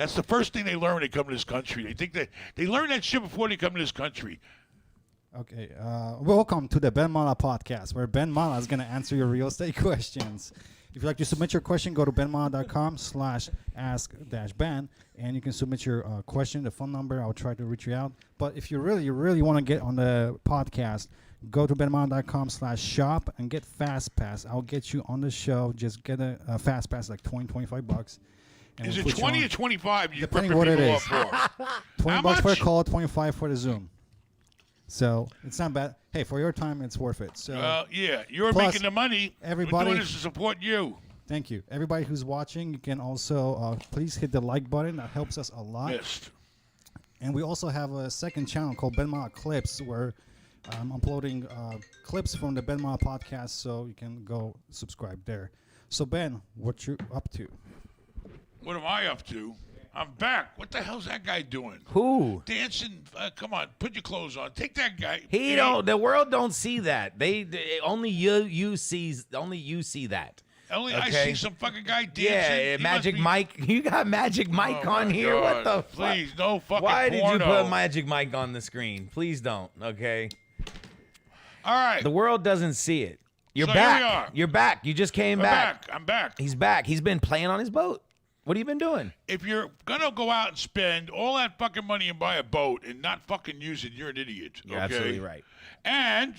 That's the first thing they learn when they come to this country. They think that they learn that shit before they come to this country. Okay, welcome to the Ben Mallah podcast, where Ben Mallah is going to answer your real estate questions. If you'd like to submit your question, go to benmallah.com/ask-ben, and you can submit your question, the phone number. I'll try to reach you out. But if you really want to get on the podcast, go to benmallah.com/shop and get Fast Pass. I'll get you on the show. Just get a Fast Pass, like $20-25. Is it 20 or 25? Depending what it is. $20 for a much? call, 25 for the Zoom. So it's not bad. Hey, for your time, it's worth it. So yeah, you're plus, making the money. Everybody, we're doing this to support you. Thank you. Everybody who's watching, you can also please hit the like button. That helps us a lot. Missed. And we also have a second channel called Ben Mallah Clips, where I'm uploading clips from the Ben Mallah podcast, so you can go subscribe there. So Ben, what you up to? What am I up to? I'm back. What the hell's that guy doing? Who? Dancing. Come on, put your clothes on. Take that guy. He don't. The world don't see that. They only you see that. Only okay? I see some fucking guy dancing. Yeah, Magic Mike. You got Magic Mike on here. God. What the fuck? Please, no fucking Why did porno. you put Magic Mike on the screen? Please don't. Okay. All right. The world doesn't see it. You're So back. here we are. You're back. You just came back. I'm back. He's back. He's been playing on his boat. What have you been doing? If you're gonna go out and spend all that fucking money and buy a boat and not fucking use it, you're an idiot. You're okay? absolutely right. And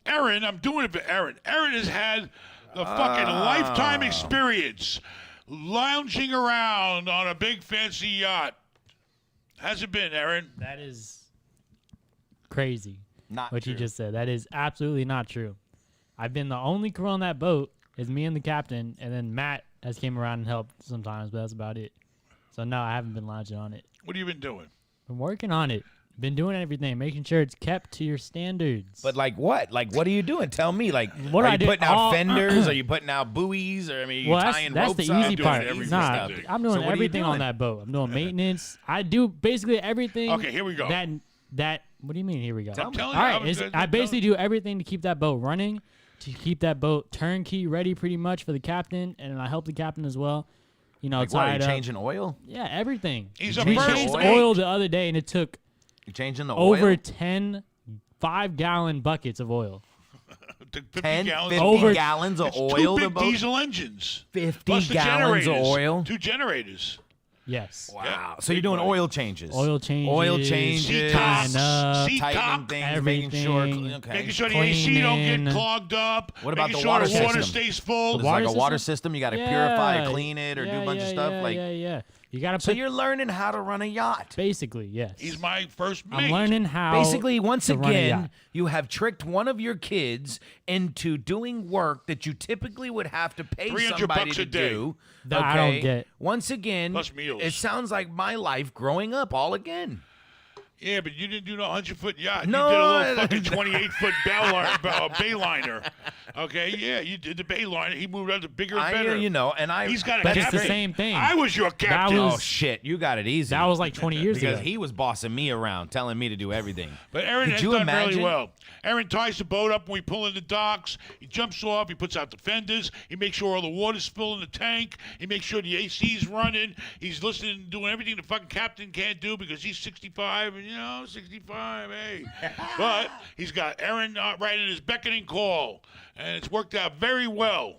Aaron, I'm doing it for Aaron. Aaron has had the fucking lifetime experience lounging around on a big fancy yacht. How's it been, Aaron? That is crazy. Not what true. you just said. That is absolutely not true. I've been the only crew on that boat is me and the captain, and then Matt has came around and helped sometimes, but that's about it. So no, I haven't been lounging on it. What have you been doing? Been working on it. Been doing everything, making sure it's kept to your standards. But like what? Like what are you doing? Tell me. Like What are I you do- putting out all- fenders? Are you putting out buoys? Or I mean, are you well, tying that's ropes the up? easy doing part. everything. Nah, Stuff. I'm So doing what are you everything on doing? that boat. I'm doing maintenance. I do basically everything. Okay, here we go. That. What do you mean? Here we go. I'm telling All you, right, I basically do everything to keep that boat running, to keep that boat turnkey ready, pretty much for the captain, and I help the captain as well. You know, Like what? Are tie you it up. changing oil? Yeah, everything. He's we a first changed mate. oil the other day, and it took You changing the over oil? 10 5-gallon buckets of oil. 50 10, gallons 50 Over- gallons of It's oil. two to big boat? diesel engines. 50 Plus the gallons of generators. oil. 2 generators. Yes. Wow. Yeah, So you're big doing money. oil changes. Oil changes. Oil changes. Seat-tops. up, Seat tightening top. things, making sure. everything. Okay. Making sure the AC don't get Cleaning. clogged up. What about making the sure water the water system? stays full. There's water like a water system? system. You got to Yeah. purify, clean it, or do Yeah, a bunch of yeah, stuff. yeah, like yeah. You got to so, put. you're learning how to run a yacht. Basically, yes. He's my first mate. I'm learning how. Basically, once to run a again, yacht. you have tricked one of your kids into doing work that you typically would have to pay 300 somebody bucks to a day. do. That I don't get. Once again, Plus meals. it sounds like my life growing up all again. Yeah, but you didn't do no 100-foot yacht. No, You did a little fucking 28-foot bayliner. Okay, yeah, you did the bayliner. He moved out to bigger and better. He's got a But it's captain. the same thing. I was your captain. was- Oh shit, you got it easy. That was like 20 years because ago. he was bossing me around, telling me to do everything. But Aaron Could has you done imagine? really well. Aaron ties the boat up when we pull in the docks. He jumps off. He puts out the fenders. He makes sure all the water's full in the tank. He makes sure the AC's running. He's listening, doing everything the fucking captain can't do because he's 65. And, 65, hey. But he's got Aaron right in his beckoning call. And it's worked out very well.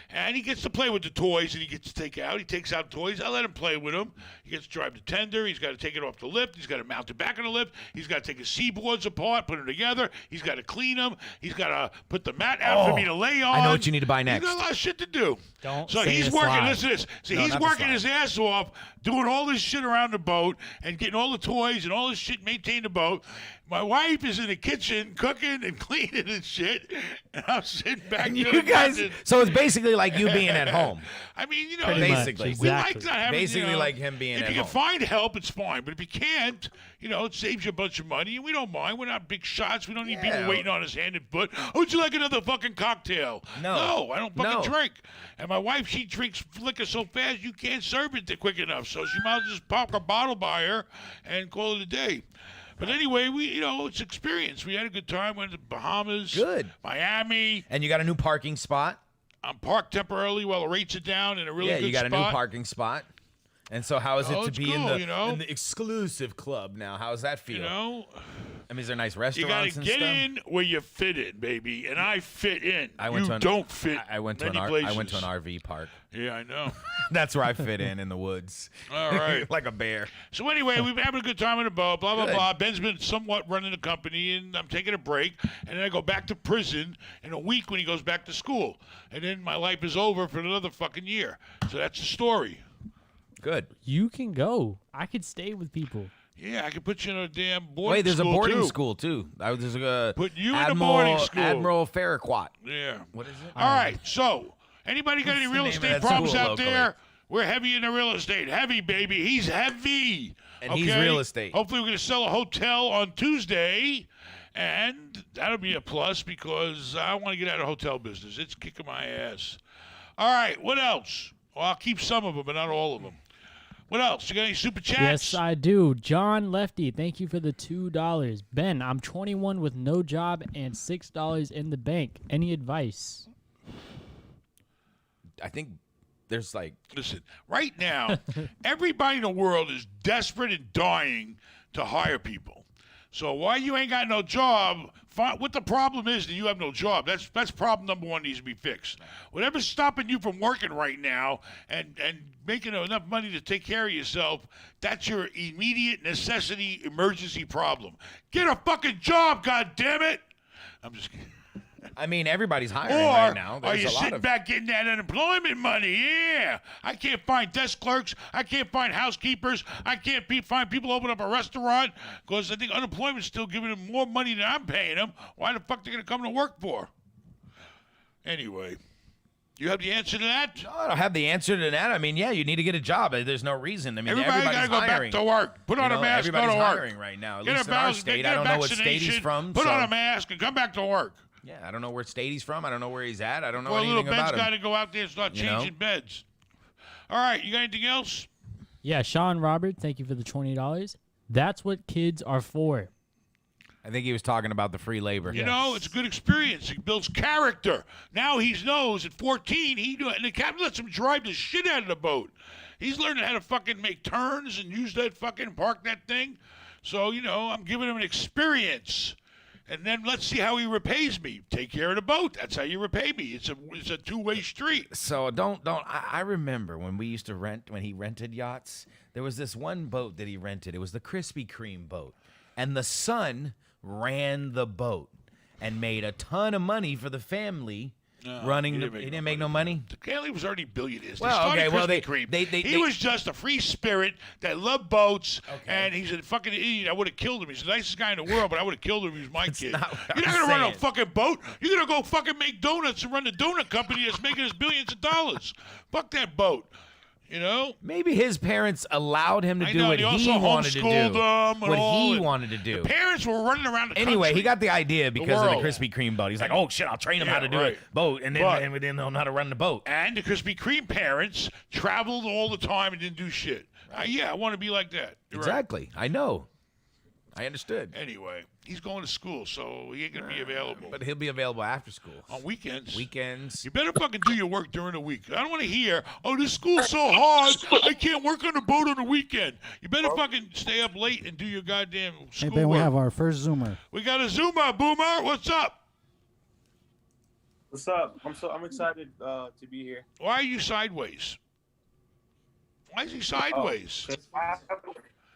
And he gets to play with the toys that he gets to take out. He takes out toys. I let him play with them. He gets to drive the tender. He's got to take it off the lift. He's got to mount it back on the lift. He's got to take his seaboards apart, put them together. He's got to clean them. He's got to put the mat out for me to lay on. I know what you need to buy next. He's got a lot of shit to do. Don't so say he's the working. slide. Listen to this. So No, he's not the working slide. his ass off, doing all this shit around the boat and getting all the toys and all this shit, maintain the boat. My wife is in the kitchen cooking and cleaning and shit, and I'm sitting back. And you doing guys, nothing. so it's basically like you being at home. I mean, Pretty much, basically. we like exactly. not having, Basically like him being if at you can home. find help, it's fine. But if you can't, it saves you a bunch of money, and we don't mind. We're not big shots. We don't need people waiting on us hand and foot. Oh, would you like another fucking cocktail? No. I don't fucking No. drink. And my wife, she drinks liquor so fast you can't serve it quick enough. So she might as well just pop a bottle by her and call it a day. But anyway, it's experience. We had a good time. Went to the Bahamas. Good. Miami. And you got a new parking spot. I'm parked temporarily while the rates are down in a really good You got spot. a new parking spot. And so, how is it Oh, to it's be in cool, in the exclusive club now? How does that feel? You know, I mean, is there nice you restaurants gotta and get stuff? in where you fit in, baby. And I fit in. I went you to an, don't fit. I went to many an places. I went to an RV park. Yeah, I know. That's where I fit in the woods. All right. Like a bear. So anyway, we've been having a good time in the boat, blah, blah, Good. blah. Ben's been somewhat running the company, and I'm taking a break. And then I go back to prison in a week when he goes back to school. And then my life is over for another fucking year. So that's the story. Good. You can go. I could stay with people. Yeah, I could put you in a damn boarding Wait, there's school, a boarding too. school too. There's a Put you in a boarding school. Admiral Farragut. Yeah. What is it? All right, so anybody got any What's the real name of estate that problems school out locally? there? We're heavy in the real estate. Heavy, baby. He's heavy. And he's real estate. Hopefully, we're going to sell a hotel on Tuesday, and that'll be a plus because I want to get out of hotel business. It's kicking my ass. All right, what else? Well, I'll keep some of them, but not all of them. What else? You got any super chats? Yes, I do. John Lefty, thank you for the $2. Ben, I'm 21 with no job and $6 in the bank. Any advice? I think there's like Listen, right now, everybody in the world is desperate and dying to hire people. So why you ain't got no job? What the problem is that you have no job. That's problem number one needs to be fixed. Whatever's stopping you from working right now and making enough money to take care of yourself, that's your immediate necessity emergency problem. Get a fucking job, goddammit! I'm just kidding. I mean, everybody's hiring Or right now. are There's you a lot sitting of back getting that unemployment money? Yeah. I can't find desk clerks. I can't find housekeepers. I can't find people open up a restaurant because I think unemployment's still giving them more money than I'm paying them. Why the fuck they going to come to work for? Anyway, you have the answer to that? No, I don't have the answer to that. I mean, yeah, you need to get a job. There's no reason. I mean, Everybody got to everybody's go hiring. back to work. Put on a mask, go everybody's to work. hiring right now. At Get least a in our vac- state. get I a don't know what state he's vaccination, from. Put so, on a mask and come back to work. Yeah, I don't know where state he's from. I don't know where he's at. I don't know Well, little anything Ben's about got him. to go out there and start You know? changing beds. All right, you got anything else? Yeah, Sean Robert, thank you for the $20. That's what kids are for. I think he was talking about the free labor. You know, it's a good experience. It builds character. Now he knows at 14, and the captain lets him drive the shit out of the boat. He's learning how to fucking make turns and use that fucking park that thing. So, I'm giving him an experience. And then let's see how he repays me. Take care of the boat. That's how you repay me. It's a two-way street. So I remember when we used to when he rented yachts, there was this one boat that he rented. It was the Krispy Kreme boat. And the son ran the boat and made a ton of money for the family running he the. didn't make He no didn't make no money. Kelly was already billionaires. Well, They started okay, well, Krispy Kreme. they- he was just a free spirit that loved boats, Okay. and he's a fucking idiot. I would have killed him. He's the nicest guy in the world, but I would have killed him if he was my kid. not what You're not I'm gonna run a saying. fucking boat. You're gonna go fucking make donuts and run the donut company that's making us billions of dollars. Fuck that boat. Maybe his parents allowed him to I do know, what and he he also wanted to do. homeschooled them and What all, he and wanted to do. The parents were running around the country. Anyway, he got the idea because of the world. Krispy Kreme boat. He's like, "Oh shit, I'll train him how to do right. it boat, and then But- and then they'll know how to run the boat." And the Krispy Kreme parents traveled all the time and didn't do shit. Yeah, I want to be like that. You're right. Exactly. I know. I understood. Anyway, he's going to school, so he ain't going to be available. But he'll be available after school. On weekends. Weekends. You better fucking do your work during the week. I don't want to hear, this school's so hard, I can't work on the boat on the weekend. You better fucking stay up late and do your goddamn Hey, schoolwork. Ben, we have our first Zoomer. We got a Zoomer, Boomer. What's up? What's up? I'm excited to be here. Why are you sideways? Why is he sideways?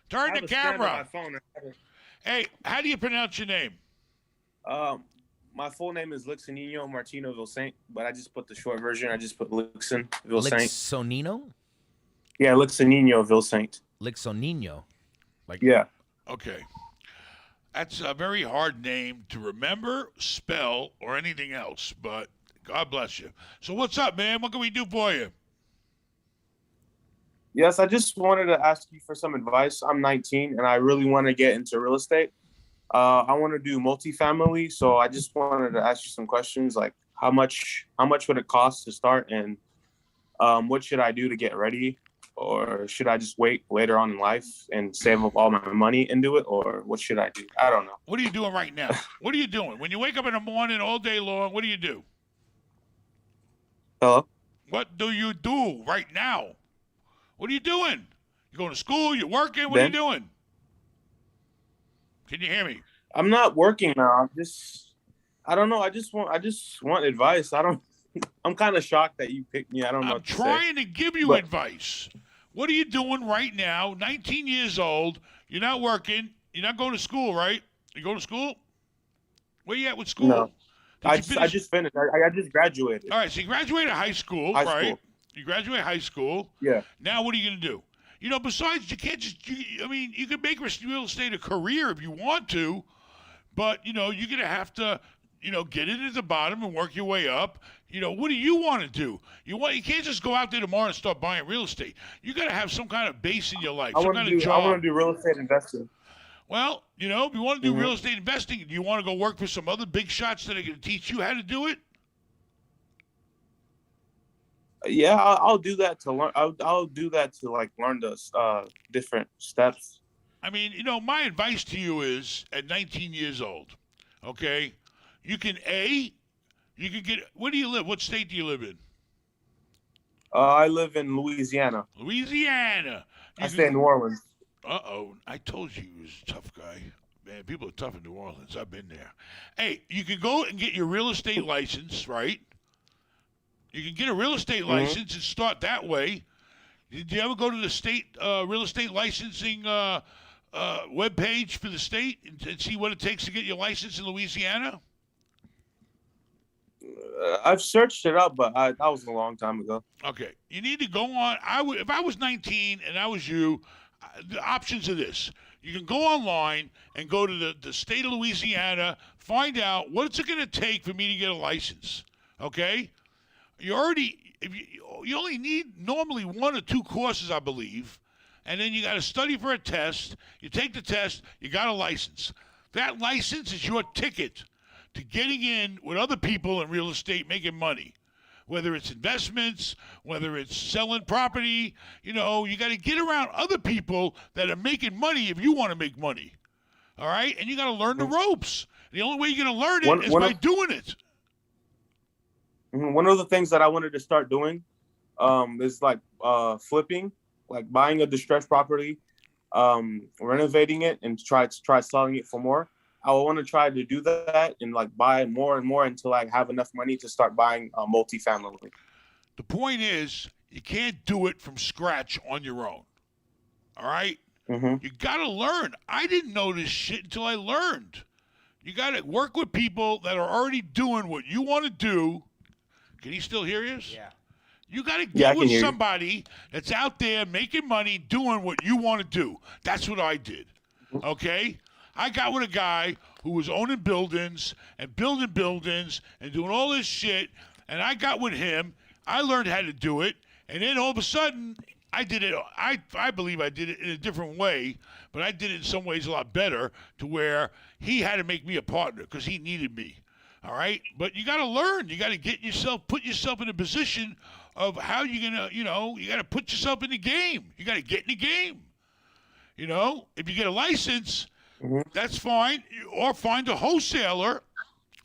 Turn the camera. Hey, how do you pronounce your name? My full name is Lixonino Martino Vilsaint, but I just put the short version. I just put Lixon Vilsaint. Lixonino? Yeah, Lixonino Vilsaint. Lixonino. Yeah. Okay. That's a very hard name to remember, spell, or anything else, but God bless you. So what's up, man? What can we do for you? Yes, I just wanted to ask you for some advice. I'm 19 and I really want to get into real estate. I want to do multifamily, so I just wanted to ask you some questions like how much would it cost to start, and what should I do to get ready, or should I just wait later on in life and save up all my money and do it, or what should I do? I don't know. What are you doing right now? What are you doing? When you wake up in the morning all day long, what do you do? Hello? What do you do right now? What are you doing? You going to school? You working? What are you doing? Can you hear me? I'm not working now. I don't know. I just want advice. I'm kind of shocked that you picked me. I don't know. I'm trying to give you advice. What are you doing right now? 19 years old. You're not working. You're not going to school, right? You go to school? Where you at with school? No. I just finished. I just graduated. All right, so you graduated high school, right? You graduate high school. Yeah. Now what are you going to do? You know, besides, you can't just, you can make real estate a career if you want to, but, you're going to have to, get in at the bottom and work your way up. What do you want to do? You can't just go out there tomorrow and start buying real estate. You got to have some kind of base in your life, some kind of job. I want to do real estate investing. Well, if you want to do real estate investing, do you want to go work for some other big shots that are going to teach you how to do it? Yeah, I'll do that to learn. I'll do that to learn the different steps. I mean, my advice to you is at 19 years old, okay, you can get. Where do you live? What state do you live in? I live in Louisiana. Louisiana. I stay in New Orleans. I told you he was a tough guy. Man, people are tough in New Orleans. I've been there. Hey, you can go and get your real estate license, right? You can get a real estate license and start that way. Did you ever go to the state real estate licensing webpage for the state and see what it takes to get your license in Louisiana? I've searched it up, but that was a long time ago. Okay. You need to go on. If I was 19 and I was you, the options are this. You can go online and go to the state of Louisiana, find out what's it going to take for me to get a license. Okay? You only need normally 1 or 2 courses, I believe, and then you got to study for a test. You take the test, you got a license. That license is your ticket to getting in with other people in real estate making money. Whether it's investments, whether it's selling property, you got to get around other people that are making money if you want to make money. All right? And you got to learn the ropes. The only way you're going to learn it is by doing it. One of the things that I wanted to start doing is flipping, like buying a distressed property, renovating it, and try selling it for more. I want to try to do that and buy more and more until I have enough money to start buying multifamily. The point is, you can't do it from scratch on your own. All right? You got to learn. I didn't know this shit until I learned. You got to work with people that are already doing what you want to do. Can he still hear us? Yeah. You got to get with somebody that's out there making money doing what you want to do. That's what I did. Okay? I got with a guy who was owning buildings and building buildings and doing all this shit, and I got with him. I learned how to do it, and then all of a sudden, I did it. I believe I did it in a different way, but I did it in some ways a lot better to where he had to make me a partner because he needed me. All right? But you got to learn. You got to put yourself in a position of how you're going to, you got to put yourself in the game. You got to get in the game. If you get a license, that's fine. Or find a wholesaler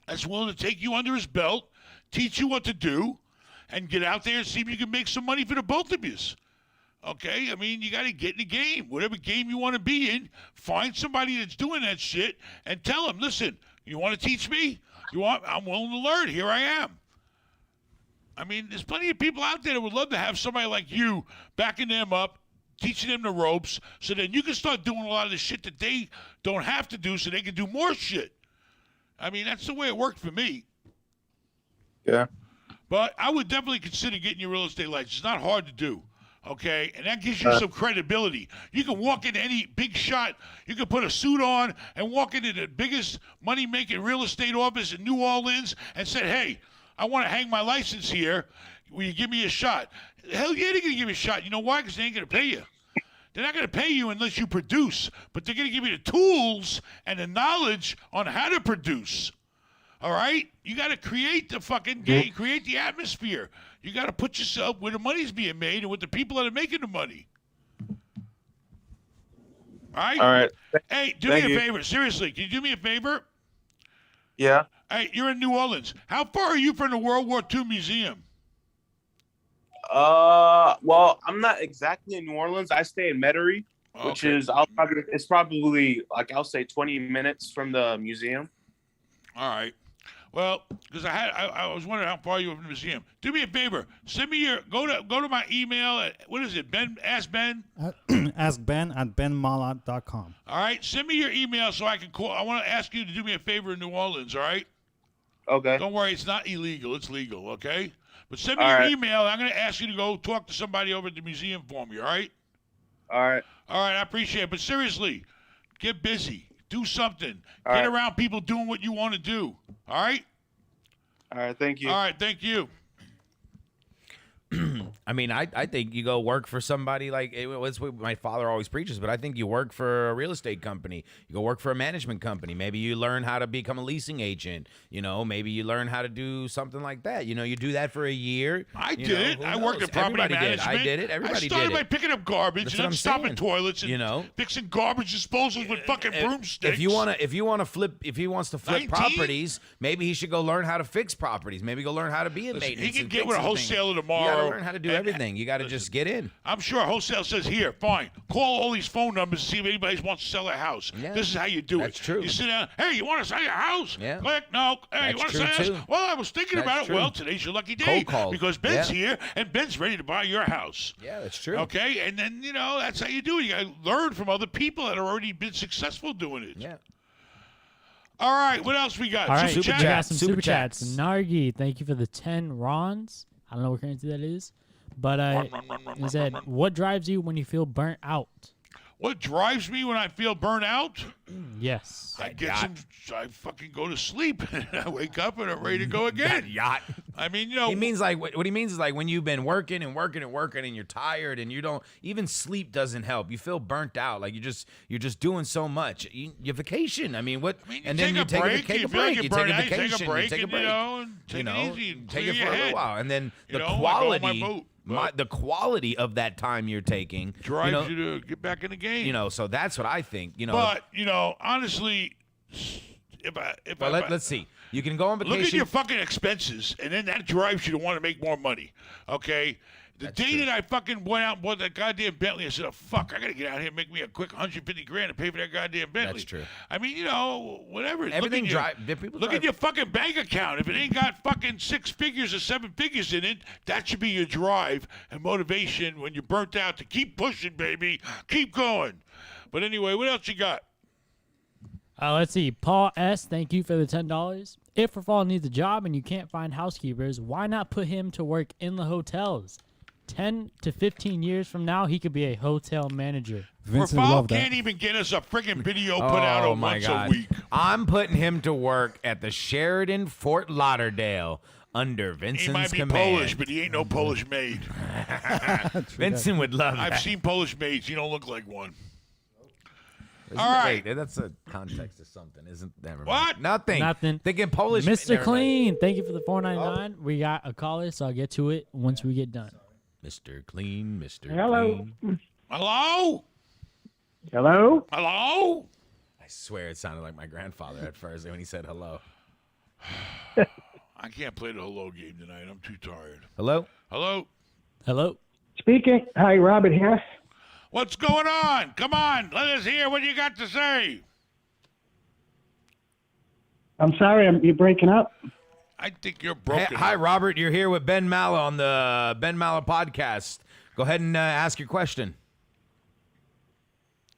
that's willing to take you under his belt, teach you what to do, and get out there and see if you can make some money for the both of you. Okay? I mean, you got to get in the game. Whatever game you want to be in, find somebody that's doing that shit and tell them, listen, you want to teach me? I'm willing to learn. Here I am. I mean, there's plenty of people out there that would love to have somebody like you backing them up, teaching them the ropes, so then you can start doing a lot of the shit that they don't have to do so they can do more shit. I mean, that's the way it worked for me. Yeah. But I would definitely consider getting your real estate license. It's not hard to do. Okay, and that gives you some credibility. You can walk into any big shot. You can put a suit on and walk into the biggest money-making real estate office in New Orleans and say, hey, I want to hang my license here. Will you give me a shot? Hell yeah, they're going to give you a shot. You know why? Because they ain't going to pay you. They're not going to pay you unless you produce, but they're going to give you the tools and the knowledge on how to produce. All right? You got to create the fucking game, create the atmosphere. You got to put yourself where the money's being made and with the people that are making the money. All right? All right. Hey, do me a favor. Seriously, can you do me a favor? Yeah. Hey, you're in New Orleans. How far are you from the World War II Museum? Well, I'm not exactly in New Orleans. I stay in Metairie, which Okay. is it's probably like I'll say 20 minutes from the museum. All right. Well, because I was wondering how far you were from the museum. Do me a favor. Send me your go to my email at what is it? Ask Ben. Ask Ben at benmallah.com. All right. Send me your email so I can call. I want to ask you to do me a favor in New Orleans. All right. Okay. Don't worry, it's not illegal. It's legal. Okay. But send me All your right. email. I'm going to ask you to go talk to somebody over at the museum for me. All right. All right. All right. I appreciate it. But seriously, get busy. Do something. All Get right. around people doing what you want to do. All right. All right. Thank you. All right. Thank you. I mean, I think you go work for somebody like it's what my father always preaches, but I think you work for a real estate company. You go work for a management company. Maybe you learn how to become a leasing agent. You know, maybe you learn how to do something like that. You know, you do that for a year. I you did know, it. who I worked knows? at property Everybody management. Did. I did it. Everybody I started did by it. picking up garbage That's and what then I'm stopping saying. toilets and You know? fixing garbage disposals with fucking broomsticks. If he wants to flip 19? properties, maybe he should go learn how to fix properties. Maybe go learn how to be a Listen, maintenance. he can and get with a fix things. wholesaler You tomorrow. got to learn how to do and- everything. You got to just get in. I'm sure wholesale says, here, fine. Call all these phone numbers to see if anybody wants to sell a house. Yeah. This is how you do That's it. true. You sit down, hey, you want to sell your house? Yeah. Click, no. Hey, you That's want to sell true, your house? too. Well, I was thinking That's about it. true. Well, today's your lucky day. Cold calls. Because Ben's Yeah. here, and Ben's ready to buy your house. Yeah, that's true. Okay? And then, that's how you do it. You got to learn from other people that have already been successful doing it. Yeah. All right, what else we got? All right, Super we got chats, some super super chats. chats. Nargi, thank you for the 10 Rons. I don't know what currency that is. But he said, what drives you when you feel burnt out? What drives me when I feel burnt out? Yes. I I fucking go to sleep and I wake up and I'm ready to go again. Yacht. I mean, He means like what he means is like when you've been working and working and working and you're tired and you don't even sleep doesn't help. You feel burnt out. Like you're just doing so much. You vacation. I mean, what? you and then take you a take break, take you a feel like break. you're You burnt take a out, you take a vacation. break You take a and, break. and take You it know, easy and take clear it your for a head. little while, and then You the know, I go on my quality, boat, but- the quality of that time you're taking Drives you to get back in the game. So that's what I think. But honestly, let's see. You can go on vacation. look at your fucking expenses, and then that drives you to want to make more money. Okay. The That's day true. that I fucking went out and bought that goddamn Bentley, I said, "Oh fuck, I gotta get out here and make me a quick $150,000 to pay for that goddamn Bentley." That's true. I mean, whatever. Everything Look at your fucking bank account. If it ain't got fucking 6 figures or 7 figures in it, that should be your drive and motivation when you're burnt out to keep pushing, baby. Keep going. But anyway, what else you got? Let's see. Paul S., thank you for the $10. If Rafal needs a job and you can't find housekeepers, why not put him to work in the hotels? 10 to 15 years from now, he could be a hotel manager. Vincent Rafal loved that. can't even get us a friggin' video put out Oh on my once God. a week. I'm putting him to work at the Sheridan Fort Lauderdale under He Vincent's might be command. Polish, but he ain't no Polish maid. Vincent would love that. I've seen Polish maids. You don't look like one. Isn't All that- right. wait, that's a context of something, isn't that? What? Nothing. Nothing. Thinking Polish. Mr. never mind. Clean, thank you for the $4.99. We got a caller, so I'll get to it once we get done. Mr. Clean, Mr. Hello. Clean. Hello? Hello? Hello? I swear it sounded like my grandfather at first when he said hello. I can't play the hello game tonight. I'm too tired. Hello? Hello? Hello? Speaking. Hi, Robert here. What's going on? Come on. Let us hear what you got to say. I'm sorry, you're breaking up. I think you're broken. Hi, up. Robert. You're here with Ben Mallah on the Ben Mallah podcast. Go ahead and ask your question.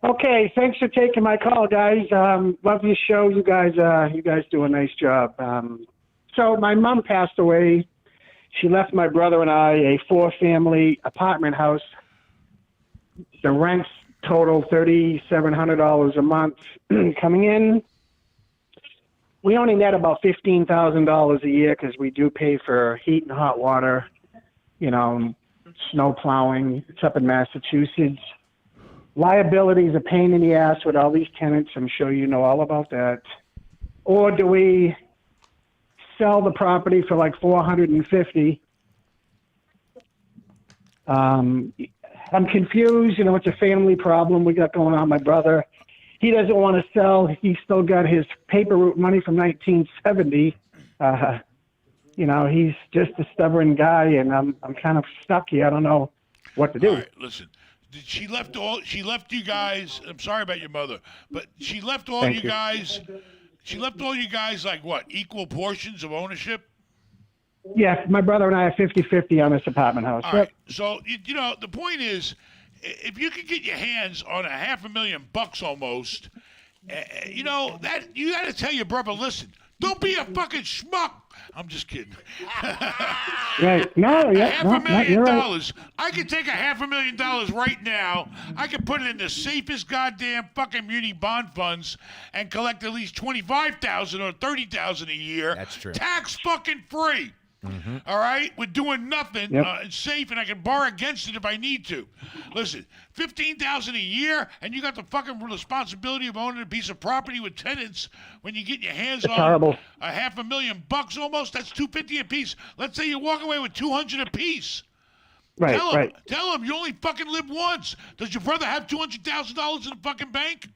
Okay, thanks for taking my call, guys. Love your show. You guys do a nice job. So my mom passed away. She left my brother and I a 4-family apartment house. The rents total $3,700 a month coming in. We only net about $15,000 a year because we do pay for heat and hot water, snow plowing. It's up in Massachusetts. Liability is a pain in the ass with all these tenants. I'm sure you know all about that. Or do we sell the property for like $450,000? I'm confused. It's a family problem we got going on. My brother, he doesn't want to sell. He's still got his paper route money from 1970. He's just a stubborn guy, and I'm kind of stuck here. I don't know what to do. All right, listen. She left you guys. I'm sorry about your mother, but she left all Thank you you. guys. She left all you guys like what? Equal portions of ownership. Yeah, my brother and I are 50-50 on this apartment house. All right. So you know the point is, if you could get your hands on a $500,000 almost, you know that you got to tell your brother, listen, don't be a fucking schmuck. I'm just kidding. Right. No, yeah. Half no, a million you're right. dollars. I could take a $500,000 right now. I could put it in the safest goddamn fucking muni bond funds and collect at least $25,000 or $30,000 a year. That's true. Tax fucking free. All right, we're doing nothing. Yep. It's safe, and I can borrow against it if I need to. Listen, $15,000 a year, and you got the fucking responsibility of owning a piece of property with tenants. When you get your hands It's on horrible. a $500,000 almost, that's $250 a piece. Let's say you walk away with $200 a piece. Right, Tell him, right. tell him you only fucking live once. Does your brother have $200,000 in the fucking bank?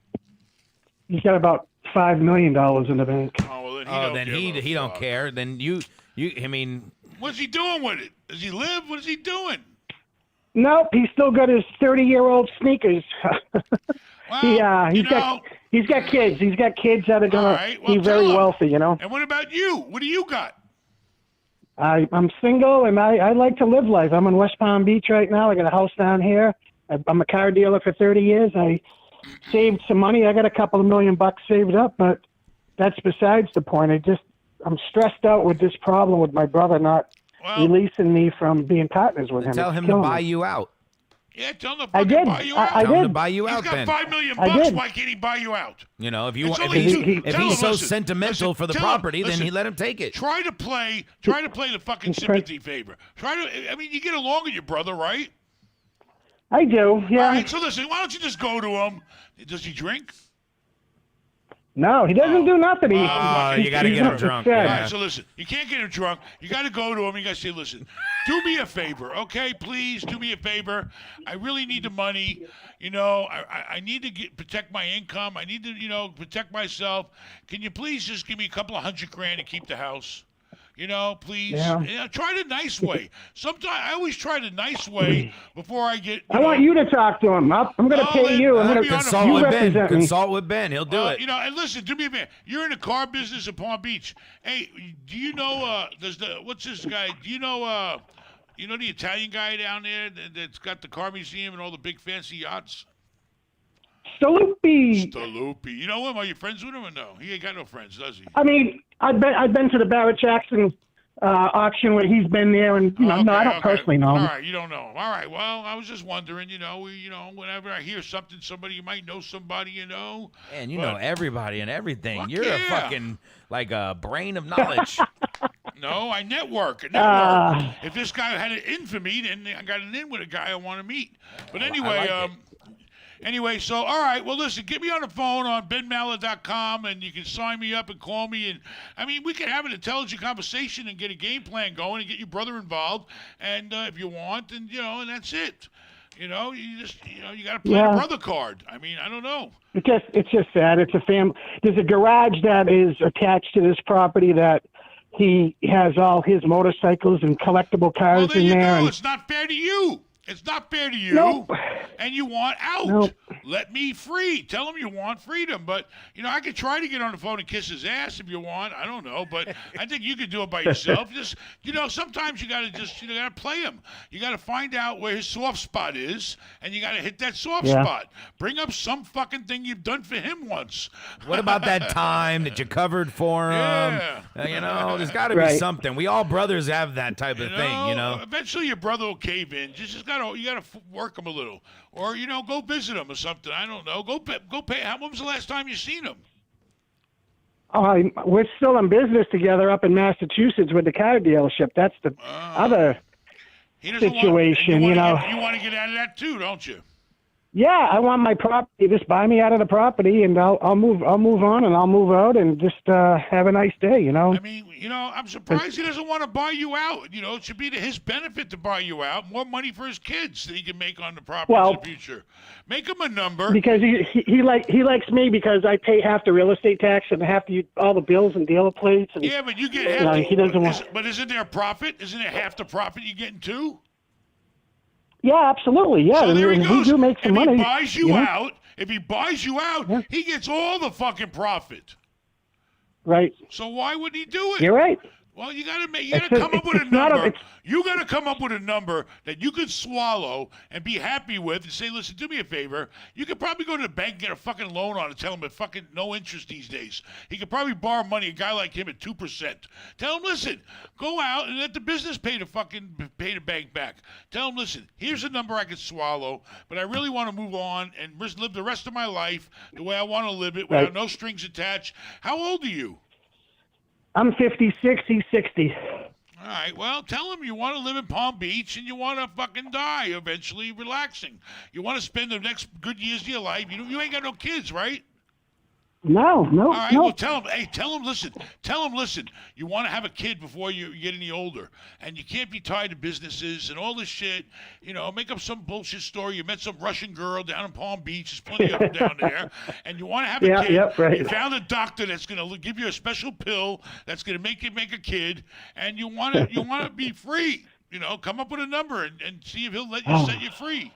He's got about $5 million in the bank. Oh, well, then he Oh, don't then give a he don't fuck. care. Then you. I mean, What's he doing with it? Does he live? What is he doing? Nope, he's still got his 30-year-old sneakers. Well, he's got kids. He's got kids that are All gonna right, well, be very tell him. wealthy. You know. And what about you? What do you got? I'm single and I like to live life. I'm in West Palm Beach right now. I got a house down here. I'm a car dealer for 30 years. I saved some money. I got a couple of $1,000,000 saved up, but that's besides the point. I'm stressed out with this problem with my brother not Well, releasing me from being partners with him. tell It's him to killing buy me. you out. yeah, tell him to I fucking did. buy you out. I Tell him to did. buy you He's out got then. $5 million I bucks. did. Why can't he buy you out? You know, if you It's want, only if, two- he, if tell he's him, so listen, sentimental listen, for the tell him, property, then listen, he let him take it. Try to play the fucking sympathy favor. I mean, you get along with your brother, right? I do. Yeah. All right, so listen, why don't you just go to him? Does he drink? No, he doesn't do nothing. He, you gotta he's get him not drunk, sad. All yeah. right, so listen, you can't get him drunk. You got to go to him. You got to say, listen, do me a favor, okay? Please do me a favor. I really need the money. You know, I need to protect my income. I need to, you know, protect myself. Can you please just give me a couple of $100,000 to keep the house? You know, please. Yeah. Try the nice way. Sometimes I always try the nice way before I get. I want you to talk to him. I'm going to Oh, pay then you. I'm let going me to on the Consult phone. with Ben. represent me. Consult with Ben. He'll do it. You know, and listen, do me a favor. You're in the car business in Palm Beach. Hey, do you know? What's this guy? Do you know? You know the Italian guy down there that's got the car museum and all the big fancy yachts? Saluppi. Staluppi. You know him? Are you friends with him or no? He ain't got no friends, does he? I mean, I've been to the Barrett Jackson auction where he's been there, and no, I don't personally know him. All right, you don't know him. All right, well, I was just wondering. You know, whenever I hear something, somebody you might know somebody, you know. And you But- know everybody and everything. Fuck You're a yeah. fucking like a brain of knowledge. No, I network. If this guy had an infamy, then I got an in with a guy I want to meet. But anyway, like it. Anyway, so all right. Well, listen, get me on the phone on benmallah.com, and you can sign me up and call me. And I mean, we can have an intelligent conversation and get a game plan going and get your brother involved. And if you want, and and that's it. You know, you got to play the brother card. I mean, I don't know. It's just sad. It's a family. There's a garage that is attached to this property that he has all his motorcycles and collectible cars Well, there in you there. go. And It's not fair to you. It's not fair to you. Nope. And you want out. Nope. Let me free. Tell him you want freedom. But, I could try to get on the phone and kiss his ass if you want. I don't know. But I think you could do it by yourself. Just, sometimes you got to just, got to play him. You got to find out where his soft spot is, and you got to hit that soft spot. Bring up some fucking thing you've done for him once. What about that time that you covered for him? Yeah. There's got to be Right. something. We all brothers have that type of thing, Eventually your brother will cave in. You gotta work him a little, or go visit him or something. I don't know. Go pay. When was the last time you seen him? we're still in business together up in Massachusetts with the car dealership. That's the other He doesn't situation, Want, you know. You want to get out of that too, don't you? Yeah, I want my property. Just buy me out of the property, and I'll move on, and I'll move out, and just have a nice day. I mean, I'm surprised he doesn't want to buy you out. It should be to his benefit to buy you out. More money for his kids that he can make on the property in the future. Make him a number. Because he likes me because I pay half the real estate tax and half all the bills and dealer plates. And, Yeah, but you get half. he doesn't want. But isn't there a profit? Isn't it half the profit you're getting too? Yeah, absolutely. Yeah, So there he and goes. we do make some if money. he buys you know? out, if he buys you out, Yeah. he gets all the fucking profit. Right. So why would he do it? You're right. Well, you gotta It's come up with a it's not number. it's- You gotta come up with a number that you could swallow and be happy with, and say, "Listen, do me a favor. You could probably go to the bank and get a fucking loan on it. Tell him at fucking no interest these days. He could probably borrow money. A guy like him at 2%. Tell him, listen, go out and let the business pay the bank back. Tell him, listen, here's a number I could swallow, but I really want to move on and live the rest of my life the way I want to live it, without Right. no strings attached. How old are you? I'm 56. He's 60. All right, well, tell him you want to live in Palm Beach and you want to fucking die eventually relaxing. You want to spend the next good years of your life. You ain't got no kids, right? No. All right, no. well, tell him, listen, you want to have a kid before you get any older, and you can't be tied to businesses and all this shit. You know, make up some bullshit story. You met some Russian girl down in Palm Beach. There's plenty of them down there, and you want to have a Yeah, kid. yep, right. You found a doctor that's going to give you a special pill that's going to make you make a kid, and you want to be free. You know, come up with a number and see if he'll let you set you free.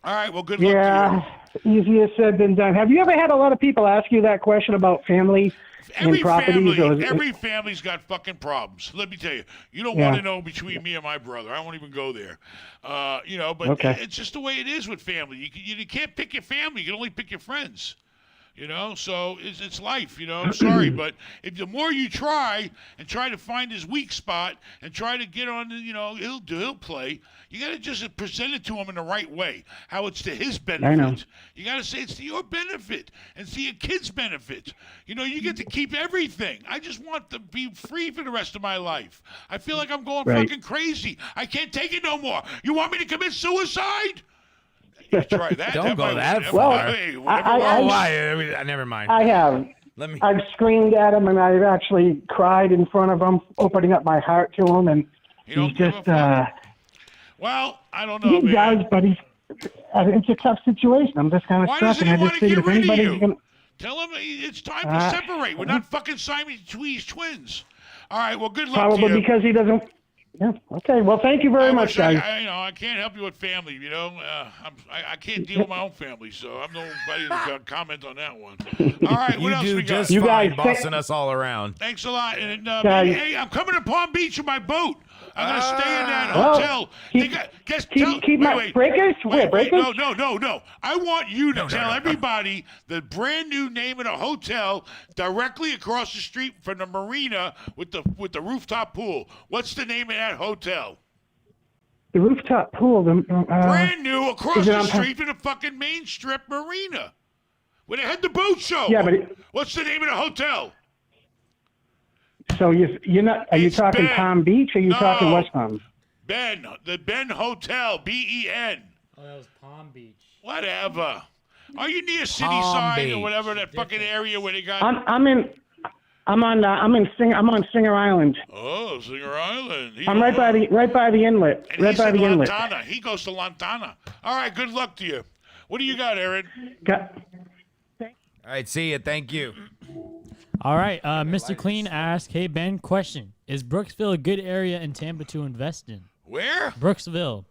All right, well, good luck to you. Yeah, easier said than done. Have you ever had a lot of people ask you that question about family and properties? Every family's got fucking problems. Let me tell you. You don't Yeah. want to know between me and my brother. I won't even go there. But Okay. it's just the way it is with family. You can't pick your family. You can only pick your friends. You know, so it's life. You know, I'm sorry, but if the more you try and try to find his weak spot and try to get on, he'll play. You got to just present it to him in the right way, how it's to his benefit. know. You got to say it's to your benefit and to your kid's benefit. You know, you get to keep everything. I just want to be free for the rest of my life. I feel like I'm going Right. fucking crazy. I can't take it no more. You want me to commit suicide? You try that. Don't go might- that Well, far. Hey, I- whatever- Why? Never mind. I have. Let me. I've screamed at him, and I've actually cried in front of him, opening up my heart to him, and You don't he's give a just, fuck? Well, I don't know, he man. does, but it's a tough situation. I'm just kind of Why stuck, doesn't and he I want just to figured get if rid of anybody's you? going to... Tell him it's time to separate. We're not fucking Siamese twins. All right, well, good luck to Probably you. because he doesn't... Yeah, okay. Well, thank you very much, wish guys. I can't help you with family. You know, I can't deal with my own family, so I'm nobody to comment on that one. All right, what You else do we got? just You fine, guys bossing us all around. Thanks a lot. And Guys. hey, I'm coming to Palm Beach with my boat. I'm gonna stay in that Well, hotel. keep- keep my breakers? Wait, breakers? No. I want you to tell everybody the brand new name of the hotel directly across the street from the marina with the rooftop pool. What's the name of that hotel? The rooftop pool. Brand new across is it the on- street from the fucking Main Strip marina. Where they had the boat show. Yeah, but what's the name of the hotel? So you're not? Are you It's talking Ben. Palm Beach or are you talking No. West Palm? The Ben Hotel, Ben. Oh, that was Palm Beach. Whatever. Are you near City Palm Side Beach. or whatever that fucking area where they got? I'm on Singer Island. Oh, Singer Island. I'm right by the inlet. And Right he's by in the inlet. Lantana. He goes to Lantana. All right. Good luck to you. What do you got, Aaron? Got- All right, see you. Thank you. All right, Mr. Clean asked, "Hey Ben, question: Is Brooksville a good area in Tampa to invest in?" Where? Brooksville.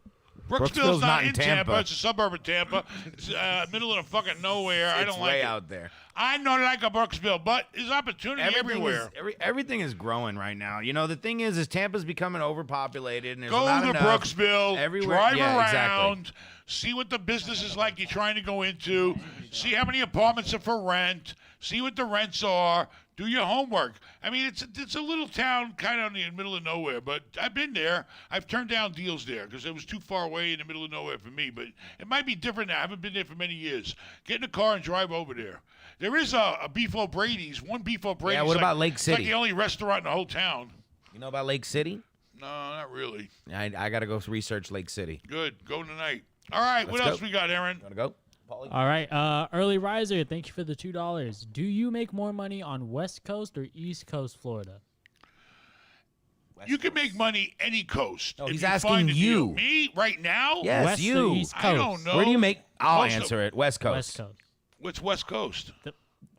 Brooksville's not in Tampa. It's a suburb of Tampa. It's middle of the fucking nowhere. I It's don't way like it. out there. I don't like a Brooksville, but there's opportunity everywhere. Everything is growing right now. You know, the thing is Tampa's becoming overpopulated, and there's Go not to enough Brooksville, everywhere. drive Yeah, around, exactly. see what the business is like you're trying to go into, see how many apartments are for rent, see what the rents are, do your homework. I mean, it's a little town kind of in the middle of nowhere, but I've been there. I've turned down deals there because it was too far away in the middle of nowhere for me, but it might be different now. I haven't been there for many years. Get in a car and drive over there. There is a Beef O'Brady's, one Beef O'Brady's. Yeah, what about Lake It's like City? the only restaurant in the whole town. You know about Lake City? No, not really. I got to go research Lake City. Good. Go tonight. All right, what Let's else go. we got, Aaron? Want to go? Paulie? All right, early riser, thank you for the $2. Do you make more money on West Coast or East Coast Florida? You can make money any coast. No, if he's you asking find a deal. you. Me right now? Yes, West you. or East Coast? I don't know. Where do you make? I'll Most of- answer it. West Coast. West Coast. What's West Coast?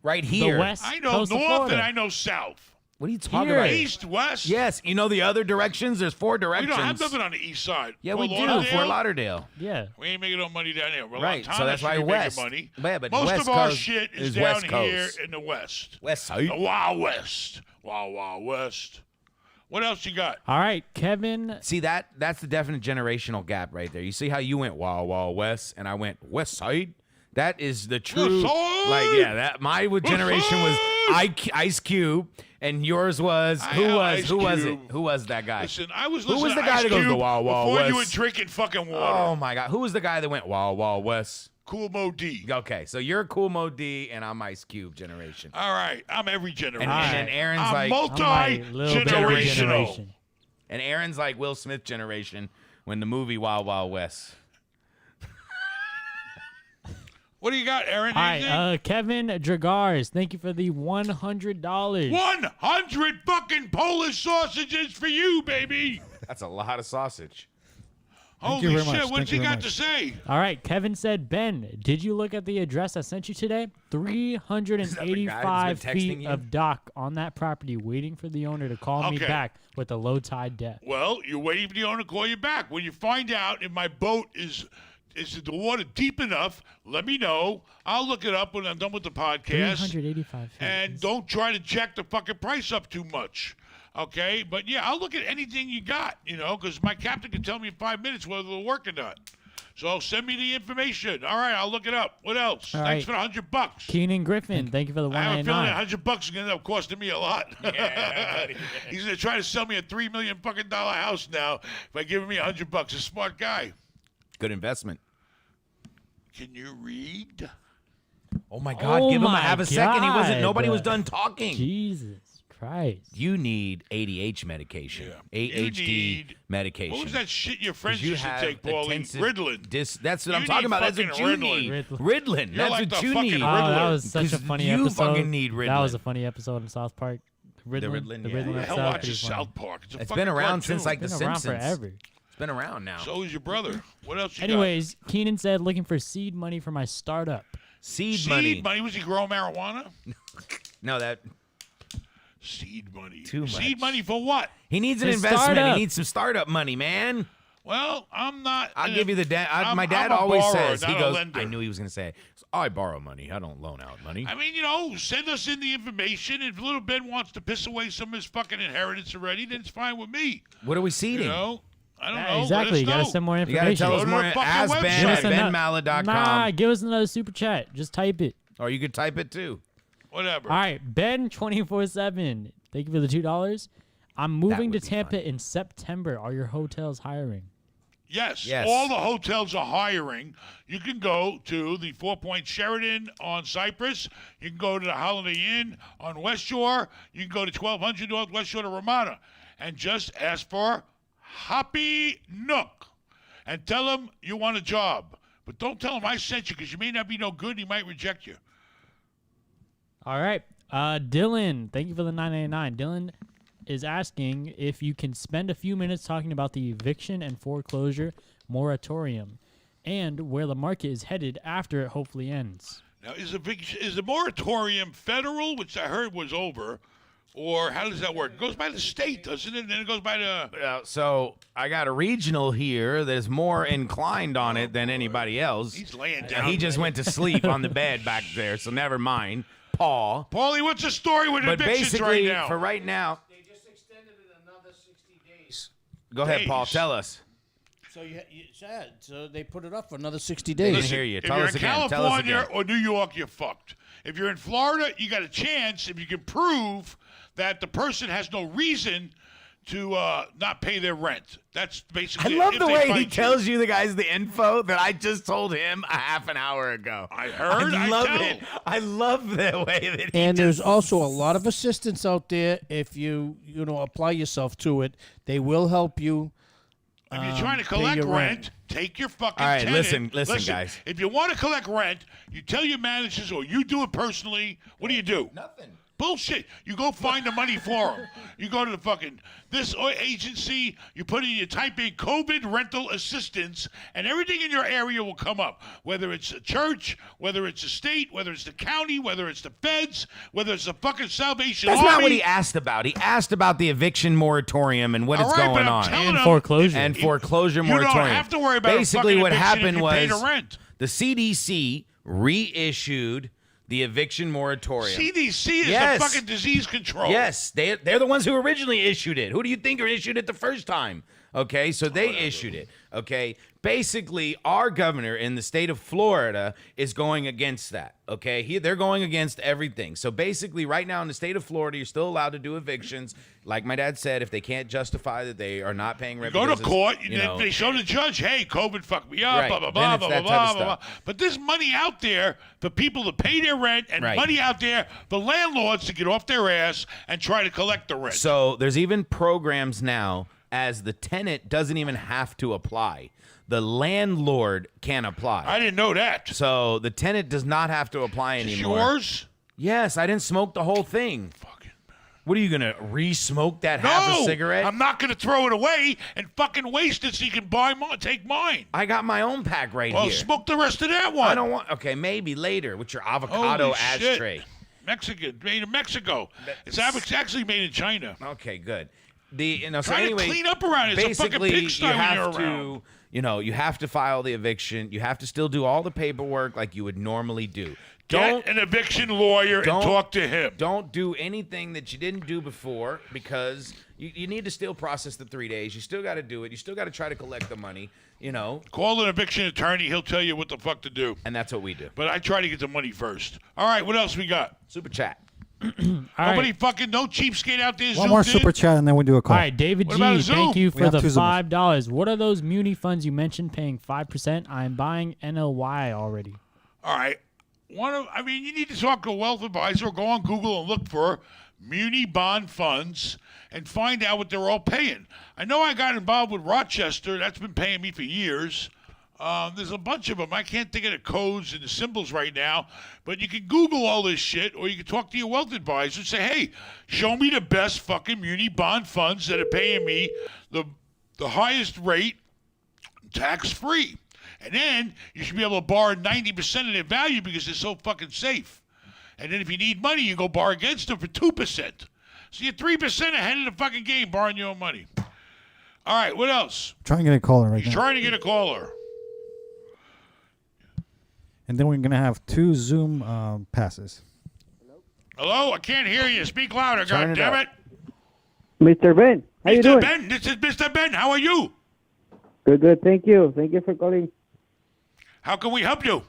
Right The here. West I know Coast of north and Florida. I know south. What are you talking Here. about? East, west. Yes, you know the other directions? There's 4 We directions. don't have nothing on the east side. Yeah, we Fort do. Lauderdale? Fort Lauderdale. Yeah. We ain't making no money down here. Well, Right, Montana so that's why should be west. making money. Yeah, but Most West of our Coast shit is is down West here Coast. in the west. West side. The Wild West. Wild West. What else you got? All right, Kevin. See, that's the definite generational gap right there. You see how you went Wild West and I went West Side? That is the true, West Side! like, yeah, that my generation was Ice Cube, and yours was, who was it? Who was that guy? Listen, I was Who listening was the to guy Ice that goes to Cube Wild before you were West? drinking fucking water. Oh, my God. Who was the guy that went Wild West? Cool Mo D. Okay, so you're Cool Mo D, and I'm Ice Cube generation. All right, I'm every generation. And then Aaron's I'm like, I'm like little bit of multi-generational. generation. and Aaron's like Will Smith generation when the movie Wild West. What do you got, Aaron? All Anything? right, Kevin Dragars, thank you for the $100. 100 fucking Polish sausages for you, baby. That's a lot of sausage. Thank you Holy very shit, much. what's Thank he you very got to much. say? All right, Kevin said, Ben, did you look at the address I sent you today? 385 texting feet you? of dock on that property, waiting for the owner to call me Okay. back with a low tide depth. Well, you're waiting for the owner to call you back. When you find out if my boat is the water deep enough, let me know. I'll look it up when I'm done with the podcast. 385 feet. And don't try to jack the fucking price up too much. Okay? But yeah, I'll look at anything you got, because my captain can tell me in 5 minutes whether it'll work or not. So send me the information. All right, I'll look it up. What else? All Thanks right. for the $100. Keenan Griffin, thank you for the I have a feeling $199. $100 is gonna end up costing me a lot. He's gonna try to sell me a $3 million fucking dollar house now by giving me $100. A smart guy. Good investment. Can you read? Oh my God! Oh Give him a my half a second. He wasn't. God. Nobody was done talking. Jesus Christ. You need ADH medication. You ADHD need- medication. What was that shit your friends You used to have take, Paulie? intensive Ritalin. That's what You I'm talking need about. That's what fucking you Ritalin. need. Ritalin. Ritalin. You're That's like what the you fucking need. Oh, Riddler. that was such a 'Cause funny you episode. fucking need That Ritalin. was a funny episode in South Park. Ritalin, yeah. The Who Who Ritalin the hell episode. watches pretty funny. South Park? It's a It's fucking been around cartoon. since like Been The around Simpsons. forever. It's been around now. So is your brother. What else you Anyways, Keenan said looking for seed money for my startup. Seed got? money. Seed money. Was he growing marijuana? No, that Seed money. Too Seed much. money for what? he needs an The investment. startup. He needs some startup money, man. Well, I'm not. I'll give you the dad. My I'm dad a always borrower, says he not a goes. lender. I knew he was going to say, "I borrow money. I don't loan out money." I mean, send us in the information. If little Ben wants to piss away some of his fucking inheritance already, then it's fine with me. What are we seeding? I don't Yeah, know. exactly. You Let gotta us know. send more You gotta information. tell us Go to more. our fucking Ask website. Ben Give at us benmallah.com. Nah, give us another super chat. Just type it. Or you could type it too. Whatever. All right, Ben 24/7. Thank you for the $2. I'm moving to would be Tampa fun. in September. Are your hotels hiring? Yes, Yes. all the hotels are hiring. You can go to the 4 Point Sheridan on Cypress. You can go to the Holiday Inn on West Shore. You can go to 1200 North West Shore to Ramada. And just ask for Hoppy Nook. And tell them you want a job. But don't tell them I sent you because you may not be no good and he might reject you. All right. Dylan, thank you for the $9.99. Dylan is asking if you can spend a few minutes talking about the eviction and foreclosure moratorium and where the market is headed after it hopefully ends. Now, is the moratorium federal, which I heard was over, or how does that work? It goes by the state, doesn't it? And then it goes by the... So I got a regional here that is more inclined on it than anybody else. He's laying down. He just went to sleep on the bed back there, so never mind. Paul. Paulie, what's the story with But evictions basically, right now? for right now, They just extended it another 60 days. go ahead, Paul. Days. Tell us. So you said so they put it up for another 60 They days. didn't hear you. If Tell you're us in again. Tell us California again. or New York, you're fucked. If you're in Florida, you got a chance if you can prove that the person has no reason to not pay their rent. That's I basically love if the they way he fight you. tells you the guys the info that I just told him a half an hour ago. I heard, I I love tell. it. I love the way that he And there's just- also a lot of assistance out there if you apply yourself to it. They will help you. If you're trying to pay collect your rent, rent. take your fucking All right, tenant. listen, guys. If you want to collect rent, you tell your managers or you do it personally. What do you do? Nothing. Bullshit. You go find the money for them. You go to the fucking this agency. You type in COVID rental assistance, and everything in your area will come up. Whether it's a church, whether it's a state, whether it's the county, whether it's the feds, whether it's the fucking Salvation That's Army. not what he asked about. He asked about the eviction moratorium and what is All right, going but I'm on. telling And him, foreclosure. And foreclosure you moratorium. don't have to worry about Basically, a fucking what eviction happened if you pay was the rent. the CDC reissued the eviction moratorium. CDC is Yes. the fucking disease control. Yes, they're the ones who originally issued it. Who do you think issued it the first time? Okay, so they issued it. Okay, basically, our governor in the state of Florida is going against that. Okay, they're going against everything. So basically, right now in the state of Florida, you're still allowed to do evictions. Like my dad said, if they can't justify that they are not paying rent, Go to because it's, court, you know, they show the judge, hey, COVID fucked me up, Right. blah, blah, Then blah, it's blah, that blah, type of blah, blah. stuff. But there's money out there for people to pay their rent and Right. money out there for landlords to get off their ass and try to collect the rent. So there's even programs now as the tenant doesn't even have to apply. The landlord can apply. I didn't know that. So the tenant does not have to apply Is anymore. yours? Yes, I didn't smoke the whole thing. Fucking What are you gonna re-smoke that half a cigarette? I'm not going to throw it away and fucking waste it so you can take mine. I got my own pack right Well, here. smoke the rest of that one. I don't want. Okay, maybe later with your avocado Holy shit. ashtray. Mexican, made in Mexico. It's actually made in China. Okay, good. So Try anyway, to clean up around it. It's a fucking basically, pigsty you when have you're around. to, you have to file the eviction. You have to still do all the paperwork like you would normally do. Get an eviction lawyer and don't- talk to him. Don't do anything that you didn't do before because you need to still process the 3 days. You still got to do it. You still got to try to collect the money, Call an eviction attorney. He'll tell you what the fuck to do. and that's what we do. But I try to get the money first. All right, what else we got? Super chat. All Nobody right. fucking, no cheapskate out there. One zoomed more in? super chat and then we do a All call. right, David What about G, a Zoom? thank you We for have the two Zooms. $5. What are those muni funds you mentioned paying 5%? I'm buying NLY already. All right. You need to talk to a wealth advisor or go on Google and look for muni bond funds and find out what they're all paying. I know I got involved with Rochester. That's been paying me for years. There's a bunch of them. I can't think of the codes and the symbols right now, but you can Google all this shit, or you can talk to your wealth advisor and say, hey, show me the best fucking muni bond funds that are paying me the highest rate tax-free. And then you should be able to borrow 90% of their value because they're so fucking safe. And then if you need money, you go borrow against them for 2%. So you're 3% ahead of the fucking game borrowing your own money. All right, what else? Try and get a caller right He's now. trying to get a caller. And then we're going to have 2 Zoom passes. Hello? I can't hear you. Speak louder, Turn it goddammit. Mr. Ben, how you Mr. doing? Ben, this is Mr. Ben. How are you? Good, good. Thank you. Thank you for calling. How can we help you?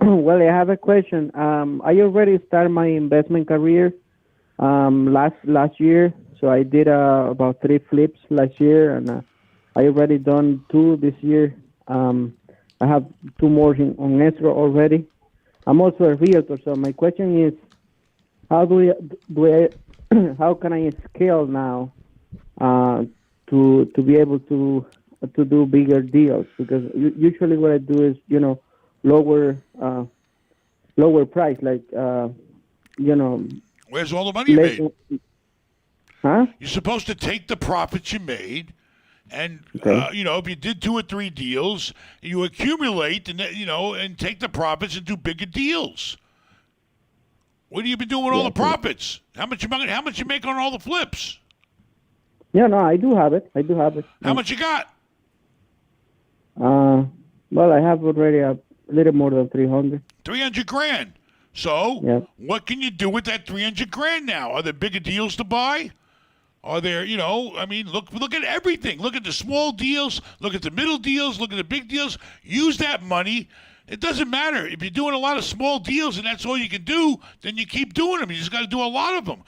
Well, I have a question. I already started my investment career last year. So I did about 3 flips last year, and I already done 2 this year. I have 2 more on escrow already. I'm also a realtor. So my question is, how how can I scale now to be able to do bigger deals? Because usually what I do is lower price, like Where's all the money you made? Huh? You're supposed to take the profits you made, and Okay. if you did 2 or 3 deals, you accumulate and and take the profits and do bigger deals. What have you been doing with all the profits? How much you make on all the flips? Yeah, no, I do have it. How much you got? Well, I have already a little more than 300. 300 grand. So, Yeah. what can you do with that 300 grand now? Are there bigger deals to buy? Are there, look at everything. Look at the small deals, look at the middle deals, look at the big deals. Use that money. It doesn't matter. If you're doing a lot of small deals and that's all you can do, then you keep doing them. You just got to do a lot of them.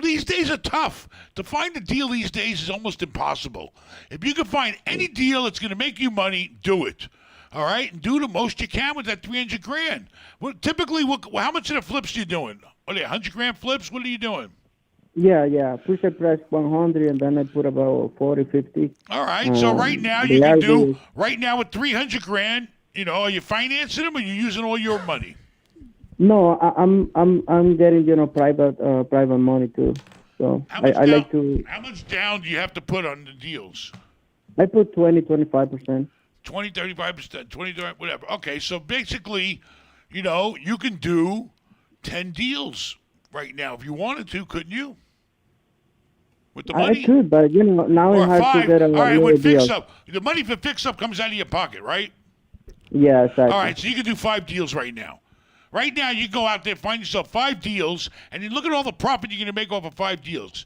These days are tough. To find a deal these days is almost impossible. If you can find any deal that's going to make you money, do it. All right? And do the most you can with that 300 grand. Typically, how much of the flips are you doing? Are they 100 grand flips? What are you doing? Yeah. Push the price 100, and then I put about 40, 50. All right. So right now you can do, right now with 300 grand, are you financing them or are you using all your money? No, I'm getting private money too. So I like to. How much down do you have to put on the deals? I put 25%. 20, 35%, 20, whatever. Okay, so basically, you can do 10 deals right now if you wanted to, couldn't you? With the money? I could, but now Or it's hard 5. to get a All right, little with deal. fix-up, the money for fix-up comes out of your pocket, right? Yeah, exactly. All right, so you can do 5 deals right now. Right now, you go out there, find yourself 5 deals, and then look at all the profit you're going to make off of 5 deals.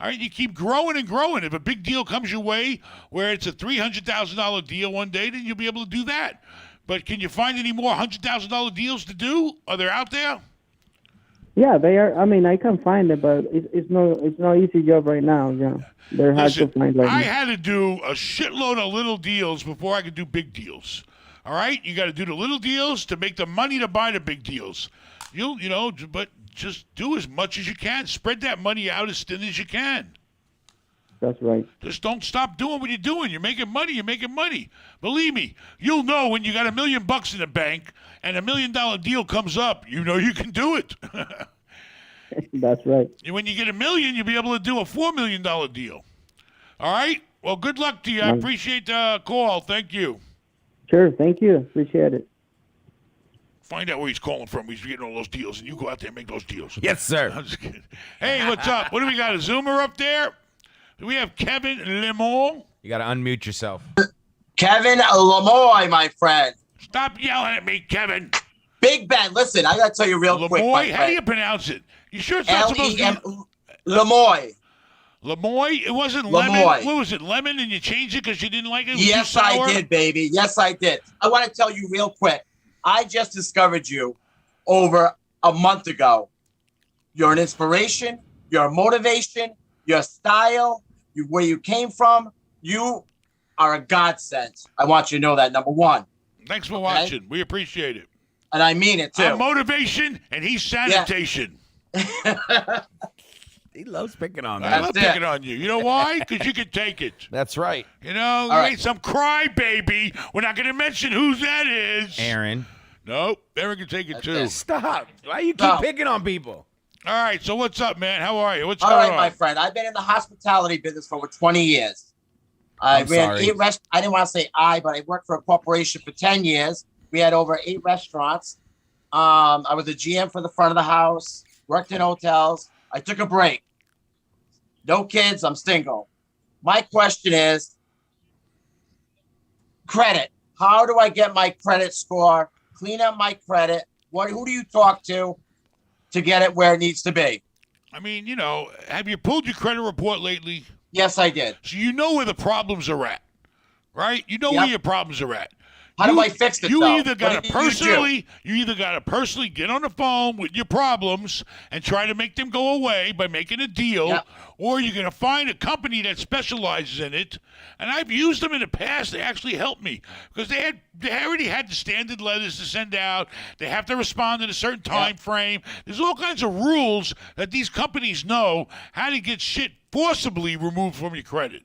All right, you keep growing and growing. If a big deal comes your way where it's a $300,000 deal one day, then you'll be able to do that. But can you find any more $100,000 deals to do? Are they out there? Yeah, they are. I mean, I can find it, but it's no easy job right now. Yeah, they're hard Listen, to find. Right I now. had to do a shitload of little deals before I could do big deals. All right, you got to do the little deals to make the money to buy the big deals. But just do as much as you can. Spread that money out as thin as you can. That's right. Just don't stop doing what you're doing. You're making money. You're making money. Believe me, you'll know when you got $1 million in the bank and $1 million deal comes up. You know you can do it. That's right. When you get $1 million, you'll be able to do a $4 million deal. All right. Well, good luck to you. I appreciate the call. Thank you. Sure. Thank you. Appreciate it. Find out where he's calling from. He's getting all those deals, and you go out there and make those deals. Yes, sir. I'm just kidding. Hey, what's up? What do we got? A Zoomer up there? Do we have Kevin Lemon? You got to unmute yourself. Kevin Lamoy, my friend. Stop yelling at me, Kevin. Big Ben, listen, I got to tell you real quick, my Lemoy? How do friend. you pronounce it? You sure it's not supposed to be Lamoy. Lemoy? It wasn't Lemoy. lemon? What was it, lemon, and you changed it because you didn't like it? It was Yes, too sour? I did, baby. Yes, I did. I want to tell you real quick. I just discovered you over a month ago. You're an inspiration. You're a motivation. Your style. Where you came from. You are a godsend. I want you to know that, number one. Thanks for watching. We appreciate it. And I mean it, too. I'm motivation, and he's sanitation. He loves picking on me. I love picking on you. You know why? Because you can take it. That's right. You know, you ain't some crybaby. We're not going to mention who that is. Aaron. Nope. Aaron can take it too. Stop. Why you keep picking on people? All right. So what's up, man? How are you? What's All going right, on? my friend. I've been in the hospitality business for over 20 years. I ran 8 restaurants. I didn't want to say but I worked for a corporation for 10 years. We had over 8 restaurants. I was a GM for the front of the house, worked in hotels. I took a break. No kids. I'm single. My question is credit. How do I get my credit score? Clean up my credit. Who do you talk to get it where it needs to be? I mean, have you pulled your credit report lately? Yes, I did. So you know where the problems are at, right? You know where your problems are at. How do I fix it? You though? either got to personally get on the phone with your problems and try to make them go away by making a deal, or you're going to find a company that specializes in it. And I've used them in the past. They actually helped me because they already had the standard letters to send out. They have to respond in a certain time frame. There's all kinds of rules that these companies know how to get shit forcibly removed from your credit.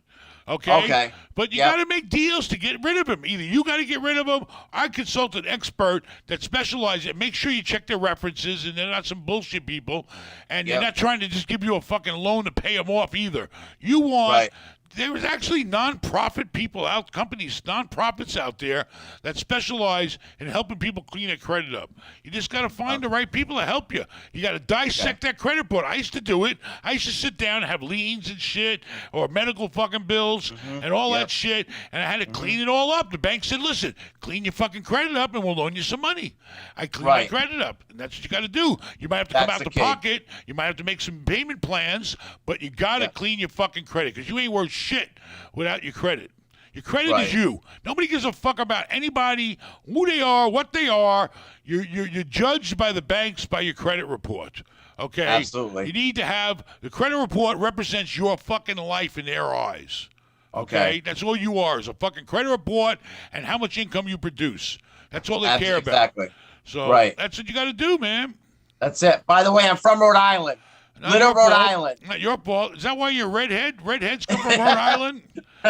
Okay. But you got to make deals to get rid of them. Either you got to get rid of them. I consult an expert that specializes in. Make sure you check their references, and they're not some bullshit people. And they're not trying to just give you a fucking loan to pay them off either. You want. There is actually nonprofit nonprofits out there that specialize in helping people clean their credit up. You just got to find the right people to help you. You got to dissect that credit report. I used to do it. I used to sit down and have liens and shit or medical fucking bills and all that shit, and I had to clean it all up. The bank said, listen, clean your fucking credit up and we'll loan you some money. I cleaned my credit up, and that's what you got to do. You might have to come out the pocket. You might have to make some payment plans, but you got to clean your fucking credit because you ain't worth shit without your credit. Your credit is you. Nobody gives a fuck about anybody, who they are, what they are. You're judged by the banks by your credit report. Okay? Absolutely. You need to have the credit report represents your fucking life in their eyes. Okay? That's all you are is a fucking credit report and how much income you produce. That's all they care about. Exactly. So that's what you got to do, man. That's it. By the way, I'm from Rhode Island. Little Rhode Island. Not your fault. Is that why you're redhead? Redheads come from Rhode Island?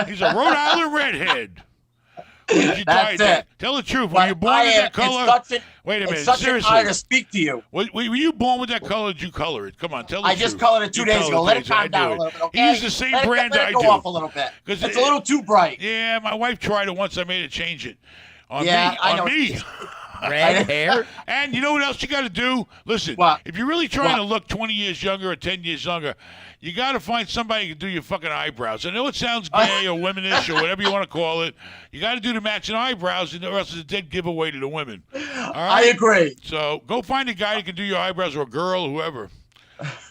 He's a Rhode Island redhead. Or did you dye That's it. Tell the truth. Were But you born with that color? Wait a It's minute. such Seriously. an honor to speak to you. Were you born with that color? Did you color it? Come on, tell the I truth. just colored it 2 You days ago. colored Let it, it calm I down a knew little it. bit, okay? He used the same brand let I it go do. up a little bit. 'Cause It's a little too bright. Yeah, my wife tried it once. I made her change it. On Yeah, me. I On know. me. Red hair. And you know what else you got to do? Listen, What? if you're really trying What? to look 20 years younger or 10 years younger, you got to find somebody who can do your fucking eyebrows. I know it sounds gay or womanish or whatever you want to call it. You got to do the matching eyebrows, or else it's a dead giveaway to the women. All right? I agree. So go find a guy who can do your eyebrows, or a girl, or whoever.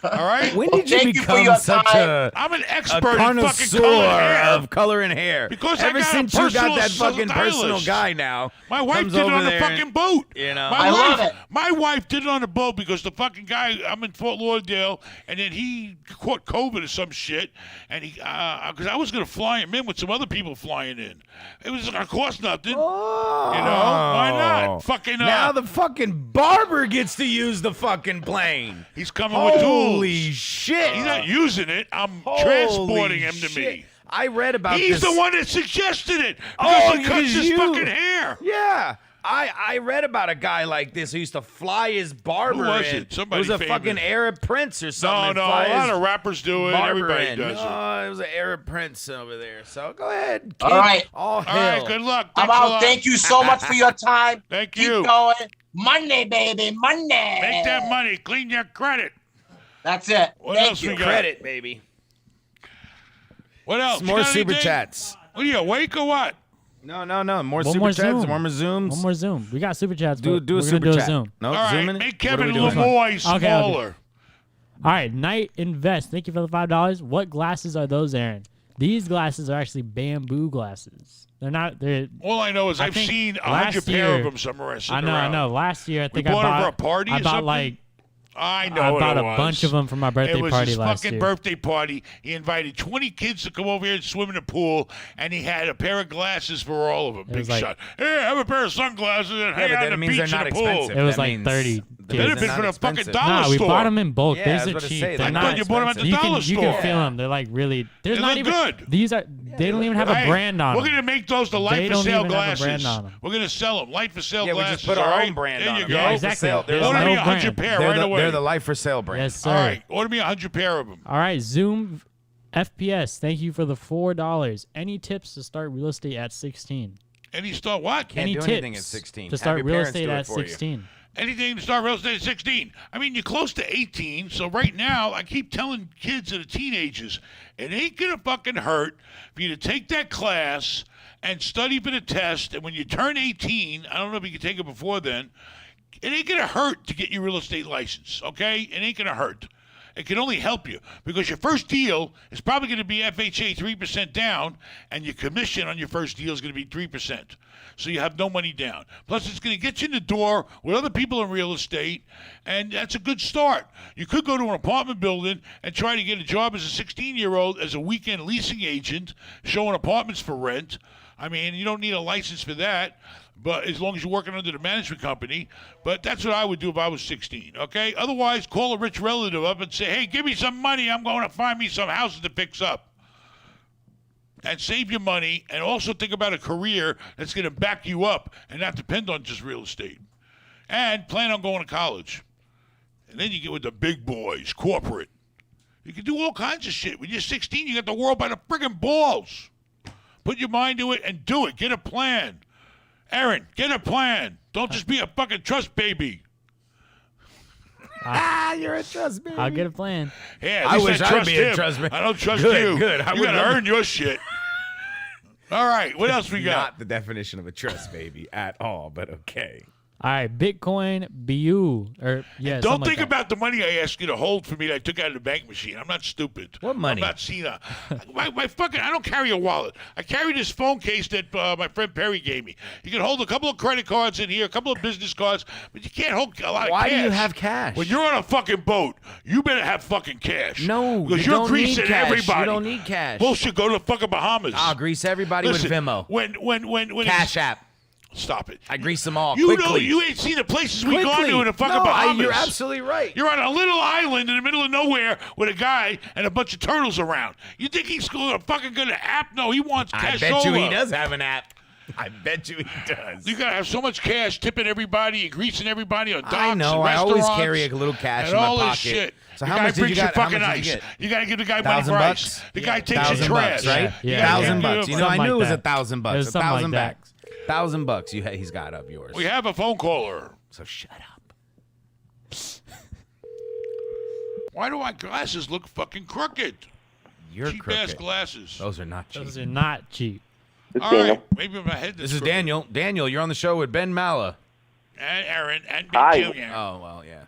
All right? When did you Thank you for become your such time. I'm an a expert in fucking connoisseur color hair. of color and hair? Because I ever got a since you got personal that fucking stylist. personal guy now, My wife comes did it over on the there fucking and- boat. you know. My I wife, love it. My wife did it on the boat because the fucking guy, I'm in Fort Lauderdale, and then he caught COVID or some shit, and he, because I was going to fly him in with some other people flying in. It was going to cost nothing. Oh. You know? Why not? Fucking, now the fucking barber gets to use the fucking plane. he's coming with tools. Holy shit! He's not using it. I'm Holy transporting him to shit. me. I read about He's this. the one that suggested it because Oh, he cuts it was his you. fucking hair. Yeah. I read about a guy like this who used to fly his barber Who was in. it? Somebody was a famous. fucking Arab prince or something. No, and no, fly a lot his of rappers do it. barber Everybody in. does it. No, it was an Arab prince over there. So go ahead. All kid. right. All All right, hail. good luck. I'm Thanks a out. lot. Thank you so much for your time. Thank Keep you. going. Monday, baby. Monday. Make that money. Clean your credit. That's it. What Thank else you. we got? Credit, baby. What else? Some You more got super anything? chats. What are you awake or what? No. More One super more chats. Zoom. More Zooms. One more Zoom. We got super chats. Do but a we're super gonna do chat. a Zoom. No, All zoom right, in it? make What are Kevin we a doing? little more Okay, I'll do it. smaller. All right, Night Invest. Thank you for the $5. What glasses are those, Aaron? These glasses are actually bamboo glasses. They're not. They're. All I know is I I've think seen last 100 pair of year- them somewhere sitting I know. around. I know. Last year, I think bought I 'em bought. for a party I or bought something? like. I know I what bought it a was. bunch of them for my birthday It was party his last fucking year. birthday party. He invited 20 kids to come over here and swim in the pool, and he had a pair of glasses for all of them. Big was like- shot. Hey, have a pair of sunglasses and Yeah, hang but out that on the means beach they're in not the pool. expensive. It was That like means 30 they're Could have not been for the fucking expensive. dollar Nah, we store. bought them in bulk. Yeah, I was These are about to cheap. say, They're they're I not. thought you bought them at the you dollar can, you store. can feel them. They're like really. There's They not look even. good. These are. They don't even have a Hey, brand on We're them. going to make those the light They for don't sale even have a brand glasses. on 'em. We're going to sell them. Light for sale Yeah, we glasses. just put our all own right? brand There on you them. go. Yeah, exactly. They're There's Order no me brand. 100 pair They're right the, away. they're the life for sale brand. Yes, sir. All right. Order me 100 pair of them. All right, Zoom FPS. Thank you for the $4. Any tips to start real estate at 16? Any start what? Can't Any do tips anything at 16. to Have start your real parents estate do it at for you. 16? Anything to start real estate at 16. I mean, you're close to 18, so right now I keep telling kids that are teenagers, it ain't gonna fucking hurt for you to take that class and study for the test, and when you turn 18, I don't know if you can take it before then, it ain't gonna hurt to get your real estate license, okay? It ain't gonna hurt. It can only help you because your first deal is probably going to be FHA 3% down, and your commission on your first deal is going to be 3%. So you have no money down. Plus, it's going to get you in the door with other people in real estate, and that's a good start. You could go to an apartment building and try to get a job as a 16-year-old as a weekend leasing agent, showing apartments for rent. I mean, you don't need a license for that, but as long as you're working under the management company. But that's what I would do if I was 16, okay? Otherwise, call a rich relative up and say, hey, give me some money. I'm going to find me some houses to fix up. And save your money, and also think about a career that's going to back you up and not depend on just real estate. And plan on going to college. And then you get with the big boys, corporate. You can do all kinds of shit. When you're 16, you got the world by the friggin' balls. Put your mind to it and do it. Get a plan. Aaron, get a plan. Don't just be a fucking trust baby. You're a trust baby. I'll get a plan. Yeah, I at least wish I'd trust be a him. trust baby. I don't trust Good, you. good. I You would gotta love earn your shit. All right, what else we got? Not the definition of a trust baby at all, but okay. All right, Bitcoin BU or yeah. Don't something think like that. about the money I asked you to hold for me that I took out of the bank machine. I'm not stupid. What money? I'm not senile. my fucking, I don't carry a wallet. I carry this phone case that my friend Perry gave me. You can hold a couple of credit cards in here, a couple of business cards, but you can't hold a lot of Why cash. do you have cash? When you're on a fucking boat, you better have fucking cash. No, because you you're don't greasing need cash. everybody. You don't need cash. Bullshit. Go to the fucking Bahamas. I'll grease everybody Listen, with Venmo. When Cash App. Stop it. I grease them all You quickly. know, you ain't seen the places we gone Quickly. to in the fucking No, Bahamas. you're absolutely right. You're on a little island in the middle of nowhere with a guy and a bunch of turtles around. You think he's fucking gonna app? No, he wants I cashola. bet you he does have an app. I bet you he does. You gotta have so much cash, tipping everybody, and greasing everybody on docks. I know. And I always restaurants carry a little cash and in my all pocket. this shit. So the how guy much did you brings you got? How fucking much did you ice. get? You gotta give the guy money for $1,000 ice. The guy takes your trash. $1,000, right? You Yeah. gotta $1,000 give bucks. him You know, I Something knew it was like that. $1,000 It bucks. was something like $1,000 that. bucks. $1,000 he's got of yours. We have a phone caller. So shut up. Why do my glasses look fucking crooked? You're Cheap crooked. ass glasses. Those are not cheap. Those are not cheap. It's All Daniel. right, maybe my head. This is Daniel. Daniel, you're on the show with Ben Mallah. And Aaron and Hi. Big Junior. Oh, well, yeah.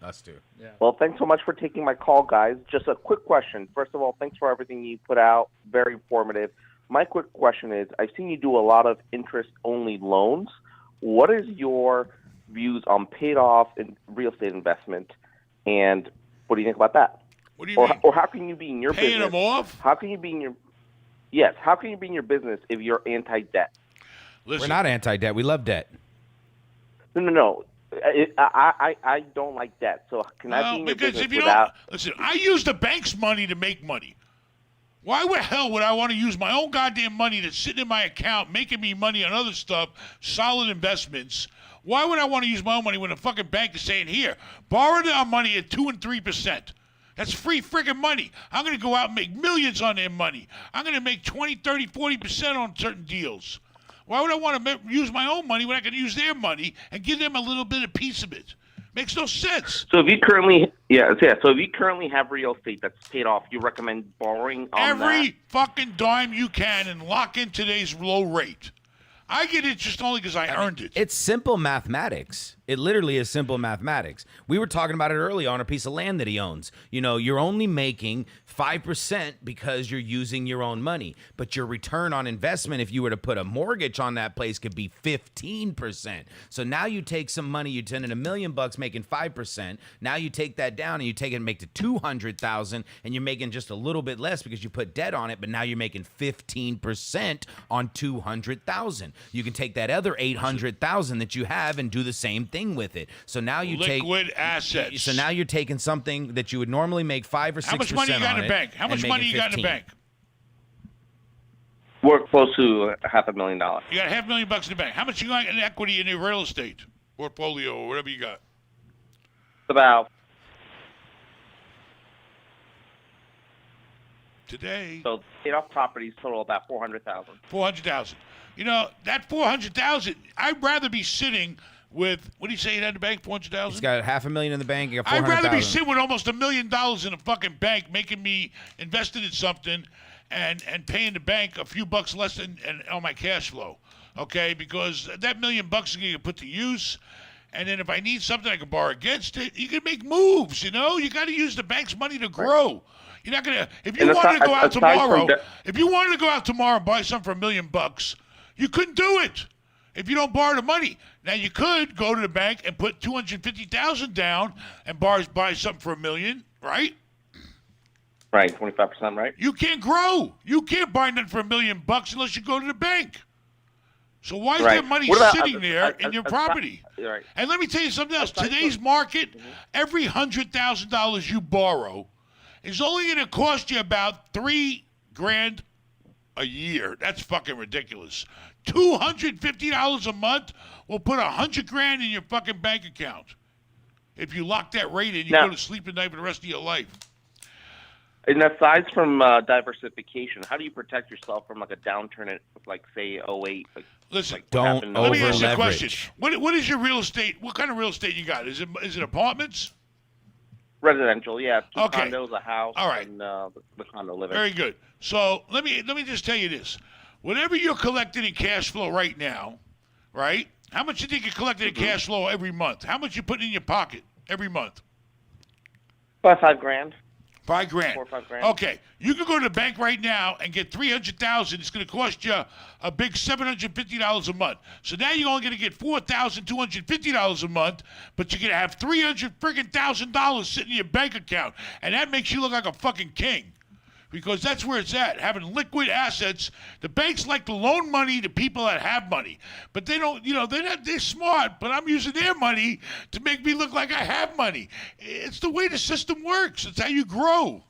Us too. Well, thanks so much for taking my call, guys. Just a quick question. First of all, thanks for everything you put out. Very informative. My quick question is, I've seen you do a lot of interest-only loans. What is your views on paid-off in real estate investment, and what do you think about that? What do you mean? Or how can you be in your Paying business? them off? How can you be in your Yes, how can you be in your business if you're anti-debt? Listen, We're not anti-debt. We love debt. No. I don't like debt. So can I be in your because business if you without? don't listen, I use the bank's money to make money. Why the hell would I want to use my own goddamn money that's sitting in my account, making me money on other stuff, solid investments? Why would I want to use my own money when the fucking bank is saying, here, borrow our money at 2% and 3%? That's free friggin' money. I'm going to go out and make millions on their money. I'm going to make 20, 30, 40% on certain deals. Why would I want to use my own money when I can use their money and give them a little bit of piece of it? Makes no sense. So if you currently, So if you currently have real estate that's paid off, you recommend borrowing on Every that? fucking dime you can and lock in today's low rate. I get it just only because I earned it. It's simple mathematics. It literally is simple mathematics. We were talking about it earlier on a piece of land that he owns. You know, you're only making 5% because you're using your own money. But your return on investment, if you were to put a mortgage on that place, could be 15%. So now you take some money, you turn in $1 million making 5%. Now you take that down and you take it and make it 200,000, and you're making just a little bit less because you put debt on it, but now you're making 15% on 200,000. You can take that other 800,000 that you have and do the same thing with it. So now you Liquid assets. So now you're taking something that you would normally make 5 or 6%. How much money you got in the bank? How much money you got in the bank? We're close to $500,000. You got $500,000 in the bank. How much you got in equity in your real estate portfolio or whatever you got? About Today, so paid off properties total about 400,000. 400,000. You know, that 400,000, I'd rather be sitting with, what do you say you had in the bank, 400,000? He's got $500,000 in the bank. You got I'd rather be 400,000. sitting with almost $1 million in a fucking bank, making me invested in something and paying the bank a few bucks less than on my cash flow. Okay, because that $1 million is going to get put to use. And then if I need something, I can borrow against it. You can make moves, you know? You got to use the bank's money to grow. You're not going to, if you And wanted to go out aside from tomorrow, that- if you wanted to go out tomorrow and buy something for $1 million, you couldn't do it if you don't borrow the money. Now you could go to the bank and put 250,000 down and buy something for $1 million, right? Right, 25%, right? You can't grow. You can't buy nothing for $1 million unless you go to the bank. So why is Right. there money What about- sitting there in your property? Right. And let me tell you something else. Aside Today's market, every $100,000 you borrow is only going to cost you about $3,000 a year. That's fucking ridiculous. $250 a month will put $100,000 in your fucking bank account. If you lock that rate in, you Now- go to sleep at night for the rest of your life. And aside from diversification, how do you protect yourself from like a downturn at like say 08? Like, Listen, what Don't happened in let me 08? ask you a over-leverage. question. What is your real estate? What kind of real estate you got? Is it apartments? Residential, yeah, two Okay. condos, a house, All right. and the condo living. Very good. So let me just tell you this: whatever you're collecting in cash flow right now, right? How much you think you're collecting in cash flow every month? How much you putting in your pocket every month? About $5,000. $5,000. $4 or $5,000. Okay, you can go to the bank right now and get $300,000. It's going to cost you a big $750 a month. So now you're only going to get $4,250 a month, but you're going to have $300,000 sitting in your bank account, and that makes you look like a fucking king. Because that's where it's at, having liquid assets. The banks like to loan money to people that have money, but they don't. You know, they're smart, but I'm using their money to make me look like I have money. It's the way the system works. It's how you grow.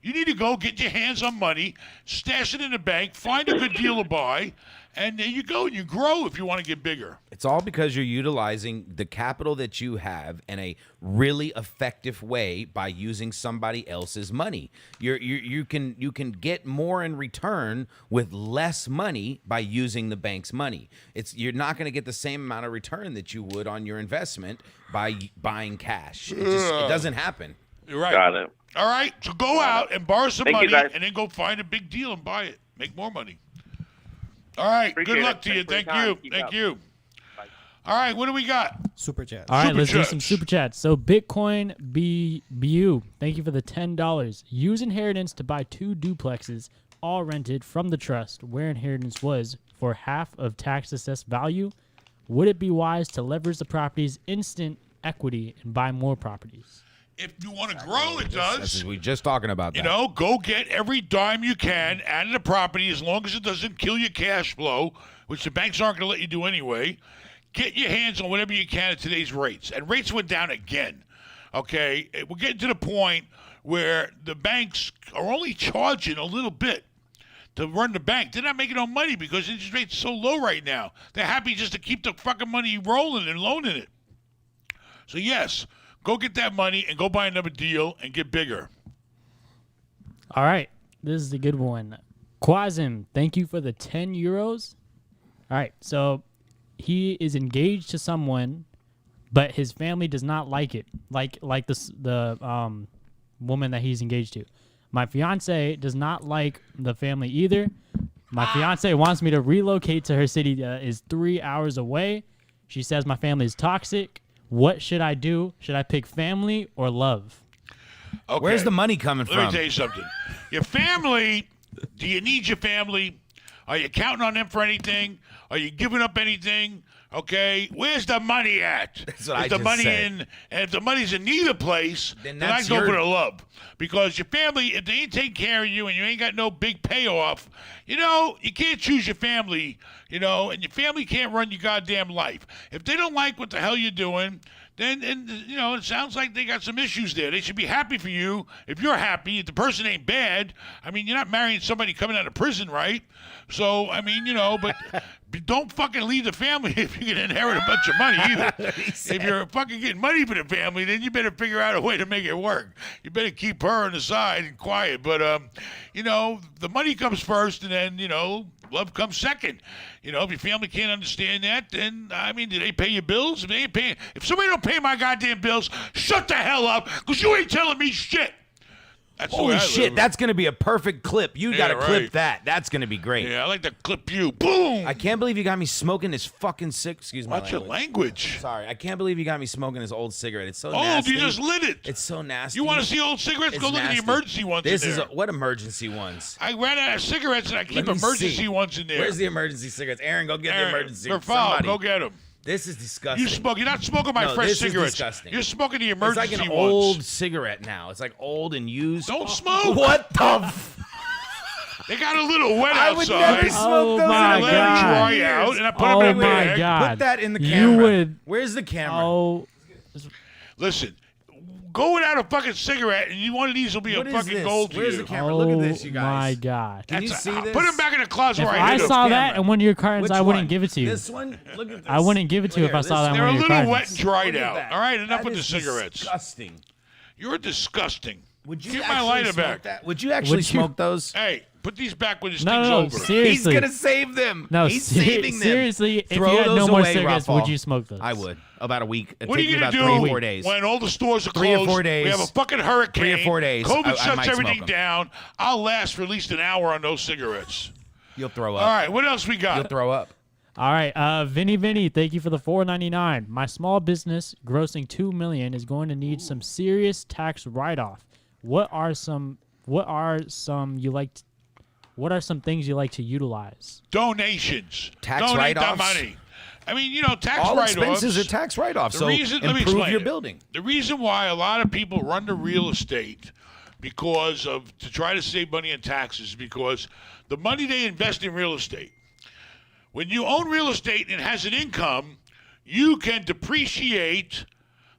You need to go get your hands on money, stash it in the bank, find a good deal to buy, And there you go. You grow if you want to get bigger. It's all because you're utilizing the capital that you have in a really effective way by using somebody else's money. You can get more in return with less money by using the bank's money. You're not going to get the same amount of return that you would on your investment by buying cash. It doesn't happen. You're right. Got it. All right. So go out and borrow some Thank you, money guys. and then go find a big deal and buy it. Make more money. All right. Appreciate Good luck it. to you. Thanks for your Thank time. you. Keep Thank up. you. All right. What do we got? Super chat. All right, Super let's do chats. some super chats. So Bitcoin BU, thank you for the $10. Use inheritance to buy 2 duplexes, all rented from the trust where inheritance was for half of tax assessed value. Would it be wise to leverage the property's instant equity and buy more properties? If you want to grow, it does. We were just talking about that. You know, go get every dime you can out of the property as long as it doesn't kill your cash flow, which the banks aren't going to let you do anyway. Get your hands on whatever you can at today's rates. And rates went down again. Okay? We're getting to the point where the banks are only charging a little bit to run the bank. They're not making no money because interest rates are so low right now. They're happy just to keep the fucking money rolling and loaning it. So, yes, go get that money and go buy another deal and get bigger. All right, this is a good one. Quasim, thank you for the 10 euros. All right, so he is engaged to someone, but his family does not like it, like the woman that he's engaged to. My fiance does not like the family either. My fiance wants me to relocate to her city that is 3 hours away. She says my family is toxic. What should I do? Should I pick family or love? Okay. Where's the money coming Let me from? tell you something. Your family, do you need your family? Are you counting on them for anything? Are you giving up anything? Okay, where's the money at? That's what Is I the just money said. in? And if the money's in neither place, Then then I that's go your- for the love. Because your family, if they ain't taking care of you and you ain't got no big payoff, you can't choose your family, and your family can't run your goddamn life. If they don't like what the hell you're doing, then it sounds like they got some issues there. They should be happy for you if you're happy. If the person ain't bad, I mean, you're not marrying somebody coming out of prison, right? So, I mean, but don't fucking leave the family if you can inherit a bunch of money either. If you're fucking getting money for the family, then you better figure out a way to make it work. You better keep her on the side and quiet. But, the money comes first and then, love comes second. If your family can't understand that, then, do they pay your bills? If they ain't paying, if somebody don't pay my goddamn bills, shut the hell up, because you ain't telling me shit. That's the way Holy I shit, live. that's going to be a perfect clip. You got to right. clip that. That's going to be great. Yeah, I like to clip you. Boom! I can't believe you got me smoking this fucking excuse my Watch your language. language. Sorry, I can't believe you got me smoking this old cigarette. It's so Oh, nasty. you just lit it. It's so nasty. You want to see old cigarettes? It's Go look at nasty. the emergency ones This in is there. what emergency ones? I ran out of cigarettes and I keep Let me emergency see. ones in there. Where's the emergency cigarettes? Aaron, go get the Aaron, emergency. for foul, Somebody. go get them. This is disgusting. You smoke. You're not smoking my No, fresh this is cigarettes. disgusting. You're smoking the It's emergency like an ones. old cigarette now. It's like old and used. Don't smoke. What the? They got a little wet I would outside. never smoke Oh those. my I let them God. dry out, and I put Oh them in a my bag. God. Put that in the You camera. would- Where's the camera? Oh, Listen, go without a fucking cigarette, and one of these will be What a is fucking this? gold to Where's you. the camera? Look at this, you oh guys. my God. Can you That's see a- this? Put them back in the closet If where I I hid them. saw that Camera. in one of your cartons, Which I wouldn't one? give it to you. This one? Look at this. I wouldn't give it to you if I Look saw that here, in They're one a of your little wet cartons. and dried Look at out. that. All right, enough That with the is cigarettes. Disgusting. You're disgusting. Would you Give my actually lighter smoke back. that? Would you actually Would you- smoke those? Hey, put these back when this No, thing's no, over. He's seriously. gonna save them. No, he's saving them. seriously, if Throw you had no those more away, cigarettes, Rafael. would you smoke those? I would. About a week. It'd What are take you me gonna about 3 or do 4 days. when all the stores are 3 or closed? 4 days. We have a fucking hurricane. 3 or 4 days. COVID I might shuts smoke everything 'em. down. I'll last for at least an hour on those cigarettes. You'll throw up. All right, what else we got? You'll throw up. All right, Vinny, thank you for the $4.99. My small business grossing $2 million is going to need some serious tax write-off. What are some things you like to utilize? Donations. Tax Donate write-offs? the money. I mean, tax All write-offs. expenses are tax write-offs. So Let me improve explain your it. building. The reason why a lot of people run to real estate to try to save money in taxes is because the money they invest in real estate. When you own real estate and it has an income, you can depreciate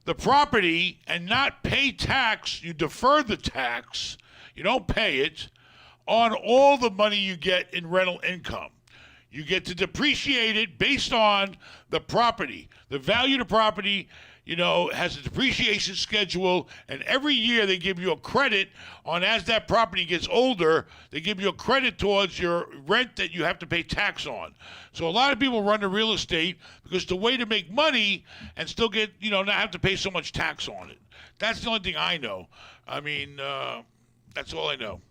the property and not pay tax. You defer the tax. You don't pay it on all the money you get in rental income. You get to depreciate it based on the property. The value of the property, has a depreciation schedule, and every year they give you a credit on as that property gets older, they give you a credit towards your rent that you have to pay tax on. So a lot of people run to real estate because the way to make money and still get, not have to pay so much tax on it. That's the only thing I know. I mean, that's all I know.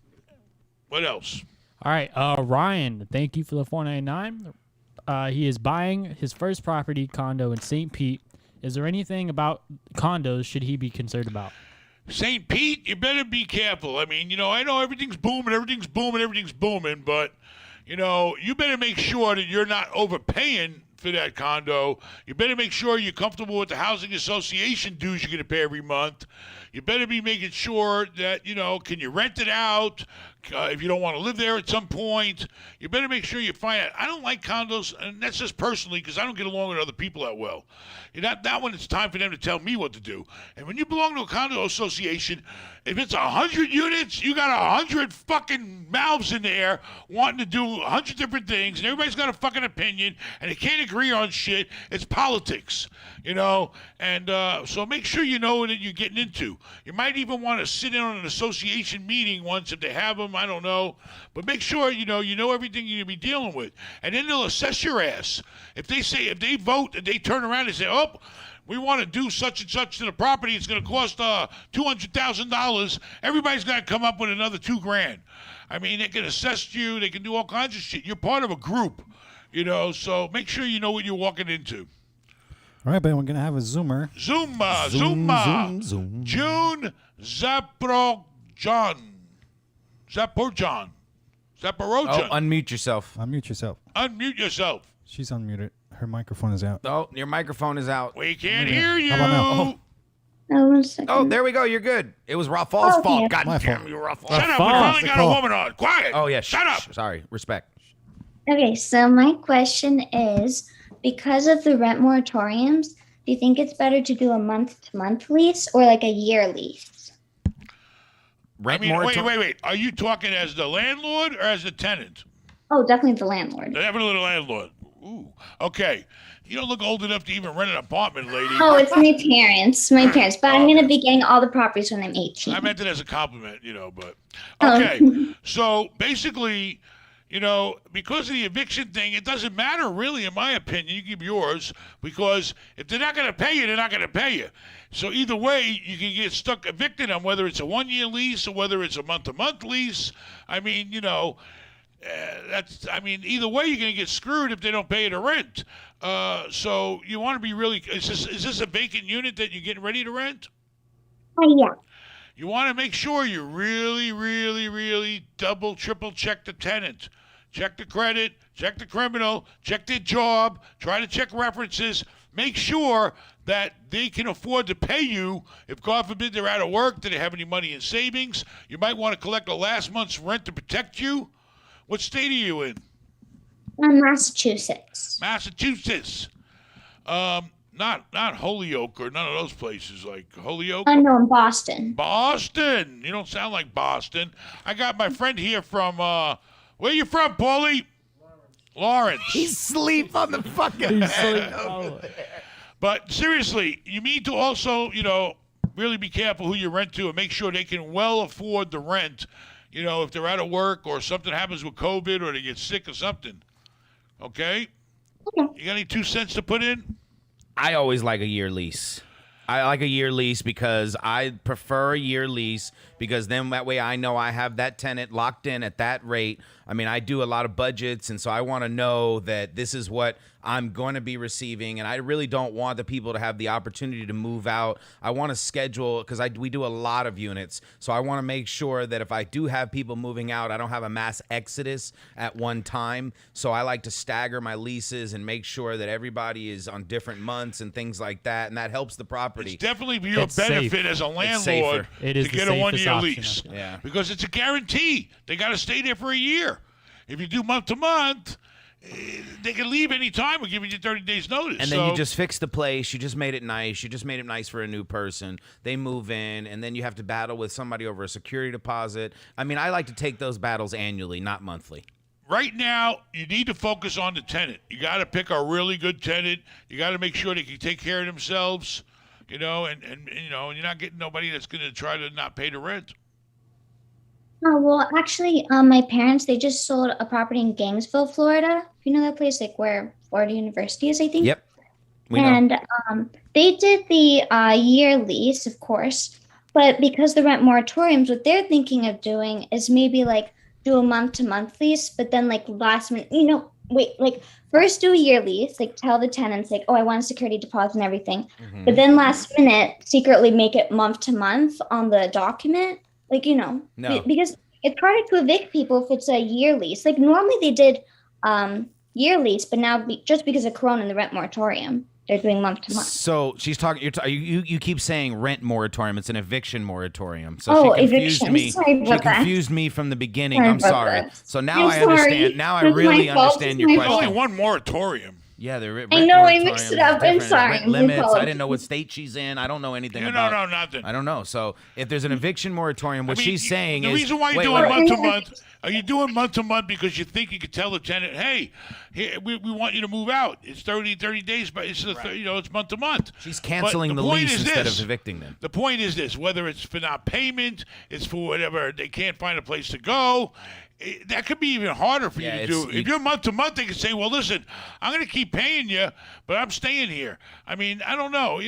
What else? All right, Ryan, thank you for the $4.99. He is buying his first property condo in St. Pete. Is there anything about condos should he be concerned about? St. Pete, you better be careful. I mean, I know everything's booming, but, you better make sure that you're not overpaying for that condo. You better make sure you're comfortable with the housing association dues you're going to pay every month. You better be making sure that, can you rent it out if you don't want to live there at some point. You better make sure you find out. I don't like condos, and that's just personally because I don't get along with other people that well. That one, it's time for them to tell me what to do. And when you belong to a condo association, if it's 100 units, you got 100 fucking mouths in there wanting to do 100 different things, and everybody's got a fucking opinion, and they can't agree on shit. It's politics, and so make sure you know what you're getting into. You might even want to sit in on an association meeting once if they have them. I don't know, but make sure you know everything you're gonna be dealing with, and then they'll assess your ass. If they vote and they turn around and say, "Oh, we want to do such and such to the property. It's going to cost $200,000." Everybody's got to come up with another $2,000. I mean, they can assess you. They can do all kinds of shit. You're part of a group, So make sure you know what you're walking into. All right, but we're gonna have a Zoomer. Zuma. Zoom. June Zaporozhyan. Oh, unmute yourself. Unmute yourself. Unmute yourself. She's unmuted. Her microphone is out. Oh, your microphone is out. We can't hear you. How about now? Oh, 1 second. Oh, there we go. You're good. It was Rafal's Okay. fault. God My damn fault. you, Rafal. Shut up. We finally got a woman on. Quiet. Oh, yeah. Shut up. Sorry. Respect. Okay, so my question is, because of the rent moratoriums, do you think it's better to do a month-to-month lease or like a year lease? Rent Wait. Are you talking as the landlord or as the tenant? Oh, definitely the landlord. Definitely the landlord. Ooh. Okay. You don't look old enough to even rent an apartment, lady. Oh, it's my parents. But I'm going to be getting all the properties when I'm 18. I meant it as a compliment, but Oh. okay. So basically, because of the eviction thing, it doesn't matter really, in my opinion. You give yours, because if they're not going to pay you, they're not going to pay you. So either way, you can get stuck evicted on whether it's a 1-year lease or whether it's a month-to-month lease. I mean, either way, you're going to get screwed if they don't pay you the rent. So you want to be really. Is this a vacant unit that you're getting ready to rent? Yeah. You want to make sure you really, really, really double, triple check the tenant. Check the credit, check the criminal, check their job, try to check references. Make sure that they can afford to pay you. If, God forbid, they're out of work, do they have any money in savings? You might want to collect the last month's rent to protect you. What state are you in? Massachusetts. Massachusetts. Not Holyoke or none of those places like Holyoke. No, in Boston. Boston. You don't sound like Boston. I got my friend here from, where you from, Paulie? Lawrence. He's asleep on the fucking. But seriously, you need to also, really be careful who you rent to and make sure they can well afford the rent. If they're out of work or something happens with COVID or they get sick or something. Okay? You got any 2 cents to put in? I always like a year lease. I like a year lease because I prefer a year lease because then that way I know I have that tenant locked in at that rate. I mean, I do a lot of budgets, and so I want to know that this is what I'm going to be receiving, and I really don't want the people to have the opportunity to move out. I want to schedule, because we do a lot of units, so I want to make sure that if I do have people moving out, I don't have a mass exodus at one time. So I like to stagger my leases and make sure that everybody is on different months and things like that, and that helps the property. It's definitely your It's benefit safe. as a It's landlord safer. It is to the get a safest 1-year option, lease. I think. Yeah. Because it's a guarantee. They got to stay there for a year. If you do month to month, they can leave any time. We're giving you 30 days notice. And then you just fix the place. You just made it nice. You just made it nice for a new person. They move in, and then you have to battle with somebody over a security deposit. I mean, I like to take those battles annually, not monthly. right now, you need to focus on the tenant. You got to pick a really good tenant. You got to make sure they can take care of themselves, and you're not getting nobody that's going to try to not pay the rent. Oh, well, actually, my parents, they just sold a property in Gainesville, Florida. You know that place, like where Florida University is, I think? Yep. We know. And they did the year lease, of course, but because the rent moratoriums, what they're thinking of doing is maybe like do a month-to-month lease, but then like last minute, first do a year lease, like tell the tenants like, oh, I want a security deposit and everything, but then last minute secretly make it month-to-month on the document, No. because it's harder to evict people if it's a year lease. Like normally they did year lease, but now just because of Corona and the rent moratorium, they're doing month to month. So she's talking. You keep saying rent moratorium. It's an eviction moratorium. So Oh, she confused eviction. me. Sorry about She that. confused me from the beginning. Sorry I'm about sorry. that. So now I'm I sorry. understand. Now I It was really my fault. understand It's your my There's fault. question. only one moratorium. Yeah, the rent I know, I moratorium mixed it is up. I'm different. sorry. Rent My limits. I apologies. didn't know what state she's in. I don't know anything You about. don't know nothing. I don't know. So if there's an eviction moratorium, what I mean, she's saying the is reason why you're wait, doing wait, month to month. Are you doing month to month because you think you could tell the tenant, hey, here, we want you to move out. It's 30 days, but it's it's month to month. She's canceling But the point lease is instead this. of evicting them. The point is this: whether it's for not payment, it's for whatever they can't find a place to go. That could be even harder for Yeah, you to it's- do. If you're month to month, they can say, "Well, listen, I'm going to keep paying you, but I'm staying here." I mean, I don't know.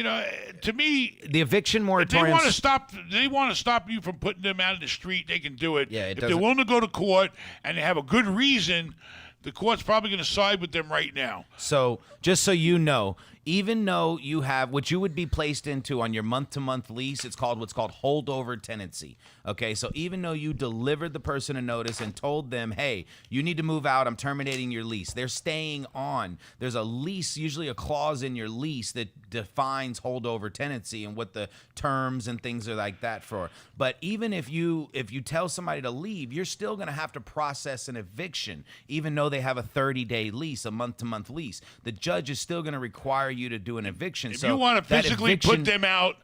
To me, The eviction if moratorium. they want to stop. They want to stop you from putting them out in the street. They can do it. Yeah, it if they're doesn't- willing to go to court and they have a good reason, the court's probably going to side with them right now. So just so you know, even though you have what you would be placed into on your month-to-month lease, it's called what's called holdover tenancy. Okay, so even though you delivered the person a notice and told them, hey, you need to move out, I'm terminating your lease, they're staying on. There's a lease, usually a clause in your lease that defines holdover tenancy and what the terms and things are like that for. But even if you tell somebody to leave, you're still going to have to process an eviction, even though they have a 30-day lease, a month-to-month lease. The judge is still going to require you to do an eviction. If So you want to that physically eviction- put them out,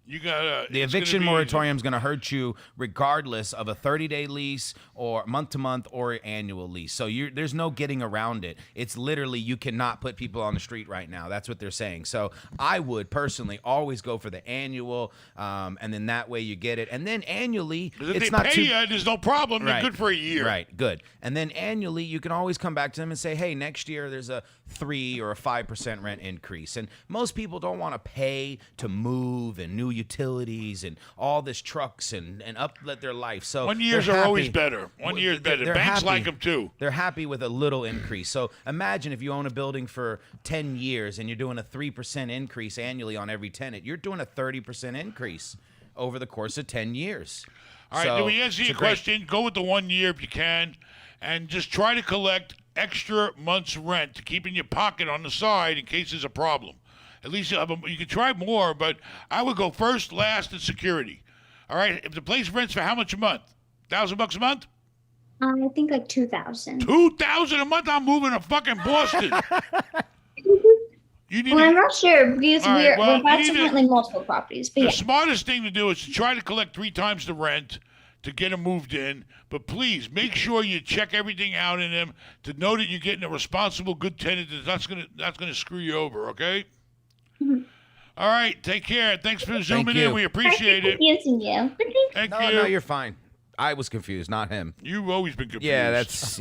you gotta. the eviction moratorium is going to hurt you regardless of a 30-day lease or month-to-month or annual lease. So there's no getting around it. It's literally you cannot put people on the street right now. That's what they're saying. So I would personally always go for the annual, and then that way you get it. And then annually, If it's they not pay too. you, there's no problem. They're Right. good for a year. Right, good. And then annually, you can always come back to them and say, hey, next year there's a 3 or a 5% rent increase. And most people don't want to pay to move and new utilities and all this trucks and uplet their life. So 1 years they're are always happy. better. 1 year is better. They're Banks happy. like them too. They're happy with a little increase. So imagine if you own a building for 10 years and you're doing a 3% increase annually on every tenant. You're doing a 30% increase over the course of 10 years. All right, So then we answer it's your a great- question. Go with the 1 year if you can, and just try to collect extra month's rent to keep in your pocket on the side in case there's a problem. At least you can try more, but I would go first, last, and security. All right, if the place rents for how much a month? $1,000 a month? I think like 2,000. $2,000 a month? I'm moving to fucking Boston. You need Well, I'm to, not sure because All right, well, we're about you to need to- rent like multiple properties. But the yeah. smartest thing to do is to try to collect 3 times the rent to get them moved in. But please make sure you check everything out in them to know that you're getting a responsible, good tenant that's not gonna screw you over. Okay. All right. Take care. Thanks for zooming you. in. We appreciate it. Confusing you. But thank Thank No, you. no, you're fine. I was confused, not him. You've always been confused. Yeah, that's,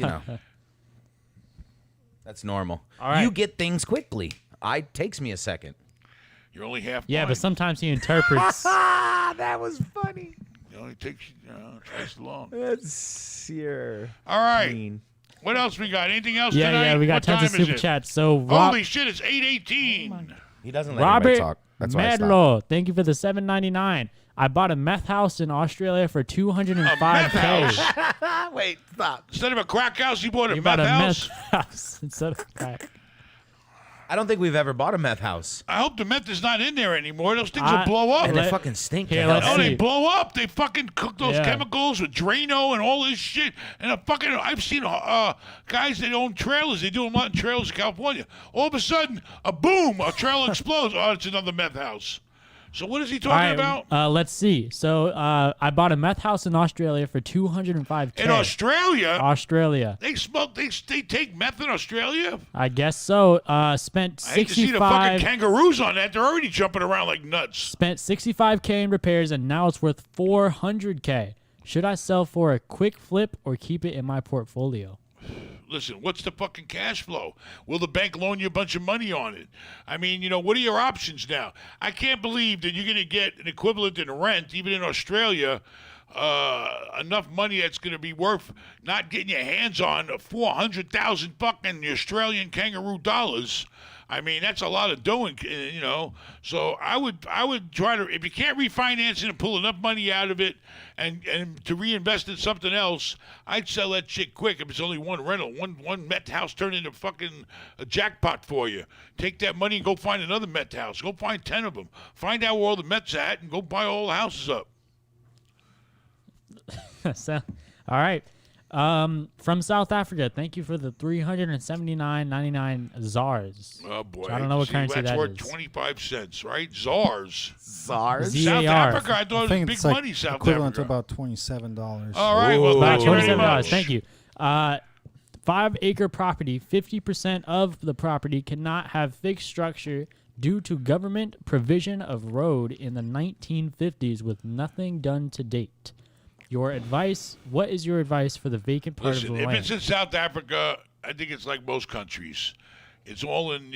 that's normal. All right. You get things quickly. It takes me a second. You're only half. Yeah, blind. but sometimes he interprets. That was funny. It only takes twice as long. That's your All right. What else we got? Anything else Yeah, tonight? yeah, we got What tons of time is super it? chats. So Holy shit! It's 8:18. He doesn't let anybody Robert talk. That's why I stopped. Medlow, thank you for the $7.99. I bought a meth house in Australia for $205K. Wait, stop. Instead of a crack house, you bought a You meth bought a house. meth house instead of crack. I don't think we've ever bought a meth house. I hope the meth is not in there anymore. Those things I- will blow up. And they Let- fucking stink. Here, to hell. let's Oh, see. they blow up. They fucking cook those Yeah. chemicals with Drano and all this shit. And I've seen guys that own trailers. They do a lot in trailers in California. All of a sudden, a boom, a trailer explodes. Oh, it's another meth house. So what is he All talking right, about? let's see. So I bought a meth house in Australia for $205K. In Australia? Australia. They smoke. They take meth in Australia. I guess so. Spent I hate to see the fucking 65. kangaroos on that. They're already jumping around like nuts. Spent $65K in repairs, and now it's worth $400K. Should I sell for a quick flip or keep it in my portfolio? Listen, what's the fucking cash flow? Will the bank loan you a bunch of money on it? I mean, what are your options now? I can't believe that you're going to get an equivalent in rent, even in Australia, enough money that's going to be worth not getting your hands on 400,000 fucking Australian kangaroo dollars. I mean, that's a lot of doing, So I would try to, if you can't refinance it and pull enough money out of it and to reinvest in something else, I'd sell that shit quick if it's only one rental. One Met house turned into fucking a jackpot for you. Take that money and go find another Met house. Go find 10 of them. Find out where all the Mets at and go buy all the houses up. So, all right. From South Africa, thank you for the $379.99 ZARs. Oh boy! I don't know what currency that's that worth is. 25 cents, right? ZARs. SARS? South ZAR. Africa. I thought it was think big it's like money. South equivalent to Africa. about $27. All right. Well, About thank you very $27. much. Thank you. 5-acre property, 50% of the property cannot have fixed structure due to government provision of road in the 1950s with nothing done to date. Your advice, what is your advice for the vacant part Listen, of the if land? it's in South Africa, I think it's like most countries. It's all in,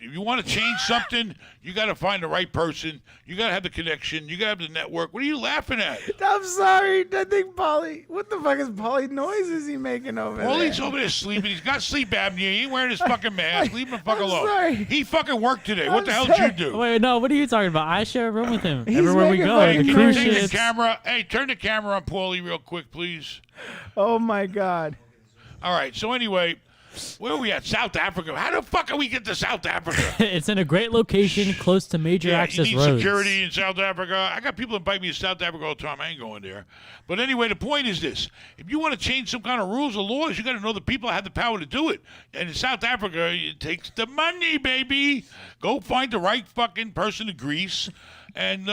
if you want to change something, you got to find the right person. You got to have the connection. You got to have the network. What are you laughing at? I'm sorry. I think Paulie. What the fuck is Paulie noises he making over there? He's over there sleeping. He's got sleep apnea. He ain't wearing his fucking mask. Leave him the fuck I'm alone. sorry. He fucking worked today. What I'm the hell did you sorry. do? Wait, no, what are you talking about? I share a room with him He's everywhere we making go. fucking The cruise Turn the ships. camera. Hey, turn the camera on Paulie real quick, please. Oh my God. All right. So anyway, where are we at? South Africa. How the fuck can we get to South Africa? It's in a great location close to major Yeah, access you need roads. security in South Africa. I got people invite me to South Africa all the time. I ain't going there. But anyway, the point is this. If you want to change some kind of rules or laws, you got to know the people that have the power to do it. And in South Africa, it takes the money, baby. Go find the right fucking person to grease and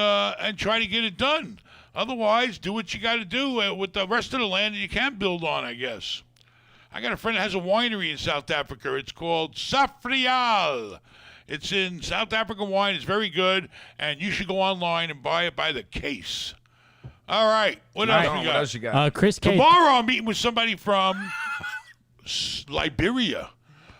try to get it done. Otherwise, do what you got to do with the rest of the land that you can build on, I guess. I got a friend that has a winery in South Africa. It's called Safrial. It's in South African wine. It's very good, and you should go online and buy it by the case. All right. What else we got? What else you got? Chris K. Tomorrow I'm meeting with somebody from Liberia.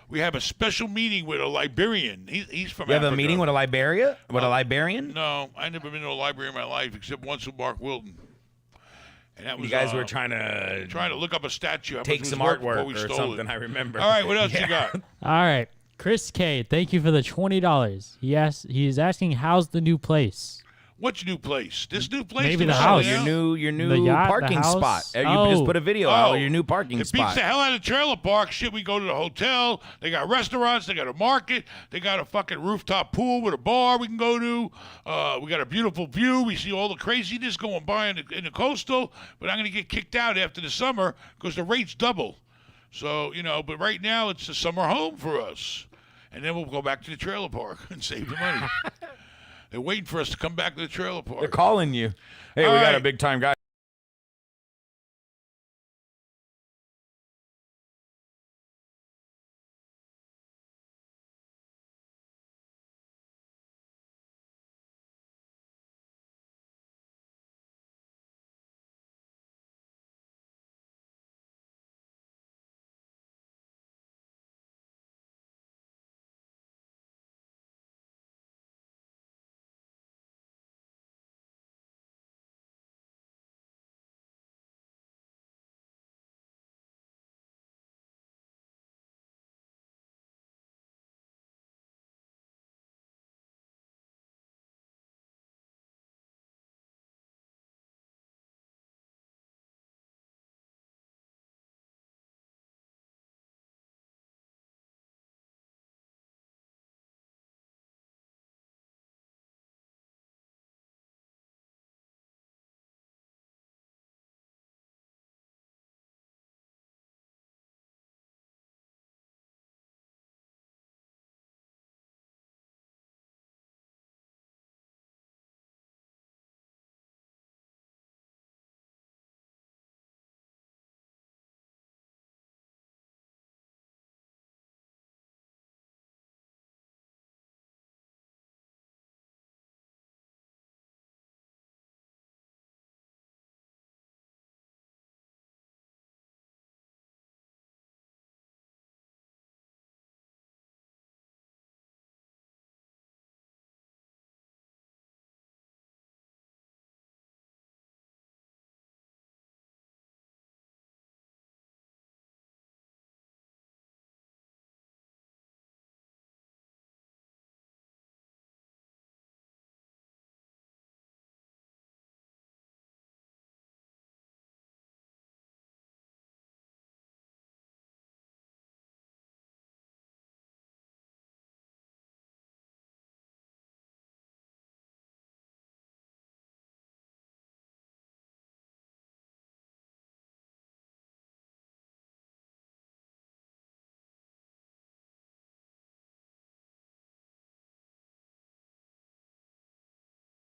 We have a special meeting with a Liberian. He's from You have Africa. a meeting with a Liberia? With a Liberian? No, I never been to a library in my life except once with Mark Wilton. And that was, You guys were trying to look up a statue. How take much some was worth before artwork we or stole something, it. I remember. All right, what else you got? All right. Chris K, thank you for the $20. He's asking, how's the new place? What's new place? This new place? Maybe that the we're house. selling Your out? new The yacht, the parking house? spot. You Oh. just put a video out of your new parking It spot. beats the hell out of trailer park. Shit, we go to the hotel. They got restaurants. They got a market. They got a fucking rooftop pool with a bar we can go to. We got a beautiful view. We see all the craziness going by in the coastal. But I'm going to get kicked out after the summer because the rates double. So, but right now it's a summer home for us. And then we'll go back to the trailer park and save the money. They're waiting for us to come back to the trailer park. They're calling you. Hey, All we got right. a big time guy.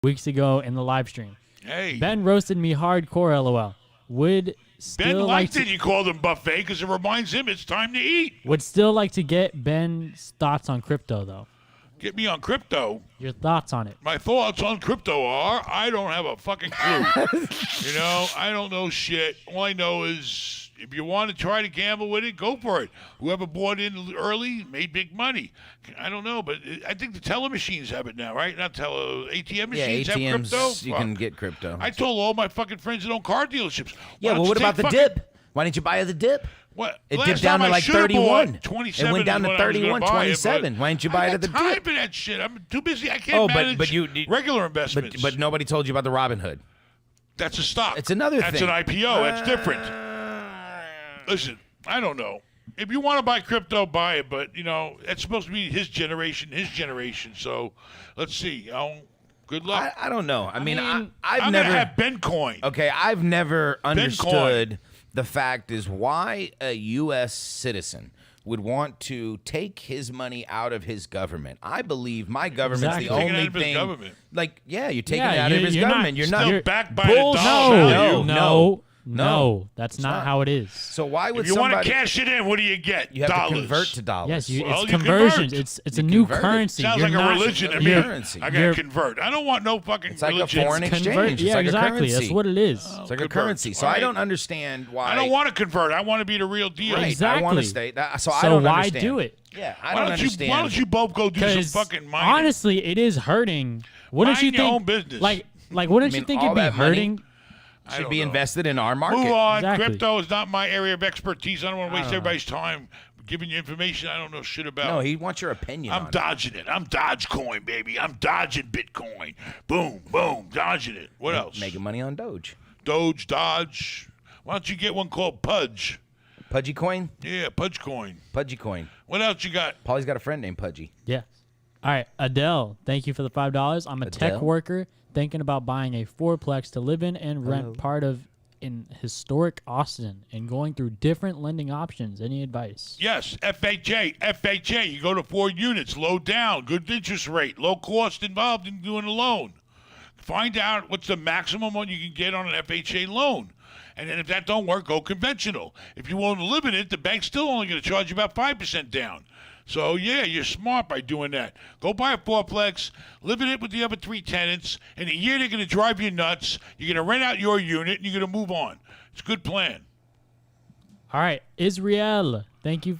weeks ago in the live stream. Hey. Ben roasted me hardcore, lol. Would still Ben like liked to, it. You called him buffet because it reminds him it's time to eat. would still like to get Ben's thoughts on crypto, though. Get me on crypto. Your thoughts on it. My thoughts on crypto are I don't have a fucking clue. I don't know shit. All I know is if you want to try to gamble with it, go for it. Whoever bought in early made big money. I don't know, but I think the teller machines have it now, right? Not ATM machines have crypto. ATMs, you can get crypto. I told all my fucking friends that own car dealerships. Yeah, well, what about the dip? Why didn't you buy the dip? What? It Last dipped down time to I like should've 31. bought 27 It went down is to when I was gonna 31, buy it, 27. but Why didn't you buy it I at the got time dip? for that shit. I'm too busy. I can't manage but you regular investments. But nobody told you about the Robinhood. That's a stock. It's another That's thing. an IPO. That's different. Listen, I don't know. If you want to buy crypto, buy it. But, it's supposed to be his generation. So, let's see. Good luck. I don't know. I mean, I've I'm never going to have Bencoin. Okay, I've never Bencoin. understood the fact is why a U.S. citizen would want to take his money out of his government. I believe my government's Exactly. the Taking it only out of his thing. government. Like, yeah, you're taking Yeah, it out of you- his you're not government. You're Still not. backed by the dollar value. No, that's not not. how it is. So why would If you want somebody? to cash it in, what do you get? You have Dollars. to convert to dollars. Yes, Well, it's you conversions. convert. It's You a new convert it. currency. Sounds You're like a not- religion to you're- me. currency. I got You're- to convert. I don't want no fucking It's like a religion. foreign exchange. Convert, It's yeah, like exactly. a currency. That's what it is. It's like a Convert. currency. So All I right. don't understand why. I don't want to convert. I want to be the real deal. Right. Exactly. I want to stay. So I So don't why understand. do it? Yeah, I Why don't don't understand. you? Why don't you both go do some Because fucking mining? honestly, it is hurting. Wouldn't Mind you your think? own business. Like, wouldn't I you mean, think all it'd be that money- hurting? I should don't be know. invested in our market. Move on. Exactly. Crypto is not my area of expertise. I don't want to waste don't know. everybody's time giving you information I don't know shit about. No, he wants your opinion I'm on it. dodging it. I'm Dogecoin, baby. I'm dodging Bitcoin. Boom, boom, dodging it. What else? Making money on Doge. Doge, Dodge. Why don't you get one called Pudge? Pudgy coin? Yeah, Pudge Coin. Pudgy coin. What else you got? Paulie's got a friend named Pudgy. Yeah. All right, Adele. Thank you for the $5. I'm a tech Adele? worker thinking about buying a fourplex to live in and rent part of in historic Austin and going through different lending options. Any advice? Yes, FHA. FHA. You go to 4 units, low down, good interest rate, low cost involved in doing a loan. Find out what's the maximum one you can get on an FHA loan. And then if that don't work, go conventional. If you want to live in it, the bank's still only going to charge you about 5% down. So, yeah, you're smart by doing that. Go buy a fourplex, live in it with the other 3 tenants. In a year, they're going to drive you nuts. You're going to rent out your unit, and you're going to move on. It's a good plan. All right, Israel. Thank you.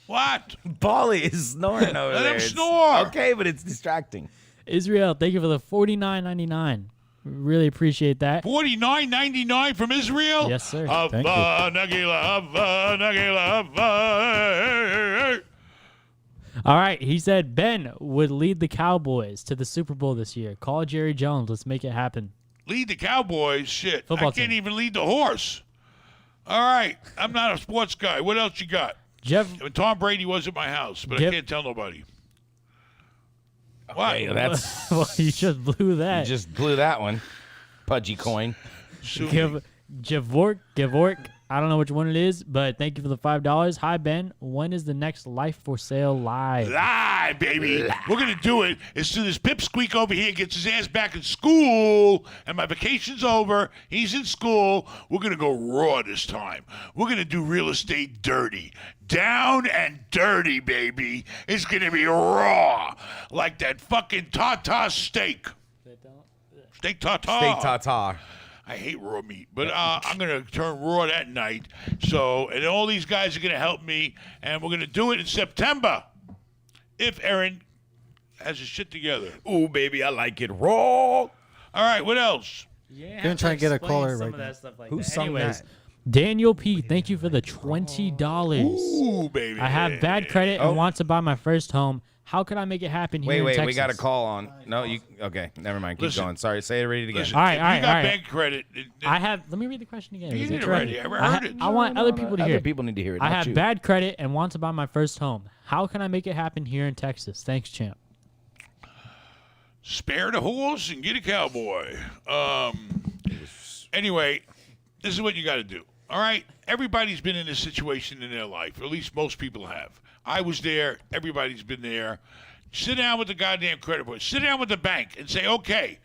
What? Paulie is snoring over Let there. him It's- snore. Okay, but it's distracting. Israel, thank you for the $49.99. Really appreciate that. $49.99 from Israel? Yes, sir. Thank you. All right, he said Ben would lead the Cowboys to the Super Bowl this year. Call Jerry Jones. Let's make it happen. Lead the Cowboys? Shit. Football I can't team. even lead the horse. All right. I'm not a sports guy. What else you got? Jeff, When Tom Brady was at my house, but I Jeff- can't tell nobody. What? Okay, that's well, you just blew you that. just blew that one. Pudgy coin. Sue me. Gavork. I don't know which one it is, but thank you for the $5. Hi, Ben. When is the next Life for Sale live? Live, baby. We're going to do it as soon as Pipsqueak over here gets his ass back in school and my vacation's over. He's in school. We're going to go raw this time. We're going to do real estate dirty. Down and dirty, baby. It's going to be raw. Like that fucking tartar steak. Steak tartar. Steak tartar. I hate raw meat, but I'm going to turn raw that night. So, and all these guys are going to help me, and we're going to do it in September. If Aaron has his shit together. Ooh, baby, I like it raw. All right, what else? Yeah, Gonna try and get a caller right now. Who sung that? Daniel P, thank you for the $20. Ooh, baby. I have bad credit and want to buy my first home. How can I make it happen here in Wait, Texas? we got a call on. No, you. Okay, never mind. Keep Listen. going. Sorry, say it read it again. Listen, All right, if all right, you got all right. bank credit. I have. Let me read the question again. You Is did it it correct? already. I heard it. I want other people to hear. Other it. people need to hear it. I not have you. bad credit and want to buy my first home. How can I make it happen here in Texas? Thanks, champ. Spare the horse and get a cowboy. Anyway, this is what you got to do. All right? Everybody's been in this situation in their life, or at least most people have. I was there. Everybody's been there. sit down with the goddamn credit report. Sit down with the bank and say, okay,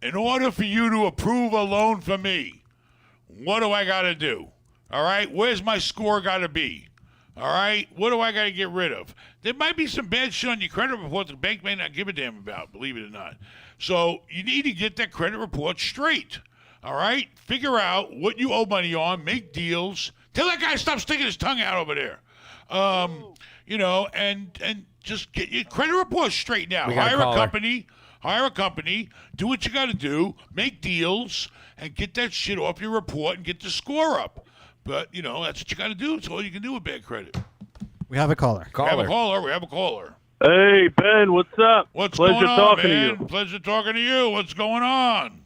in order for you to approve a loan for me, what do I got to do? All right? Where's my score got to be? All right? What do I got to get rid of? There might be some bad shit on your credit report the bank may not give a damn about, believe it or not. So you need to get that credit report straight. All right? Figure out what you owe money on, make deals. Tell that guy to stop sticking his tongue out over there. And just get your credit report straightened out. Hire a company, do what you got to do, make deals, and get that shit off your report and get the score up. But, that's what you got to do. It's all you can do with bad credit. We have a caller. We have a caller. Hey, Ben, what's up? Pleasure going on, talking man? to you. Pleasure talking to you. What's going on?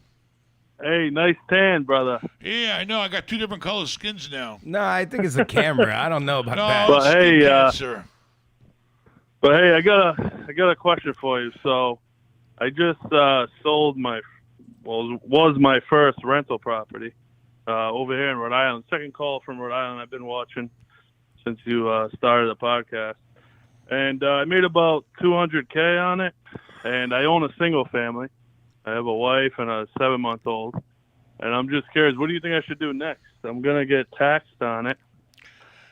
Hey, nice tan, brother. Yeah, I know. I got 2 different color skins now. No, I think it's the camera. I don't know about that. But hey, cancer. I got a question for you. So, I just sold was my first rental property over here in Rhode Island. Second call from Rhode Island. I've been watching since you started the podcast, and I made about $200K on it. And I own a single family. I have a wife and a 7-month-old, and I'm just curious. What do you think I should do next? I'm gonna get taxed on it.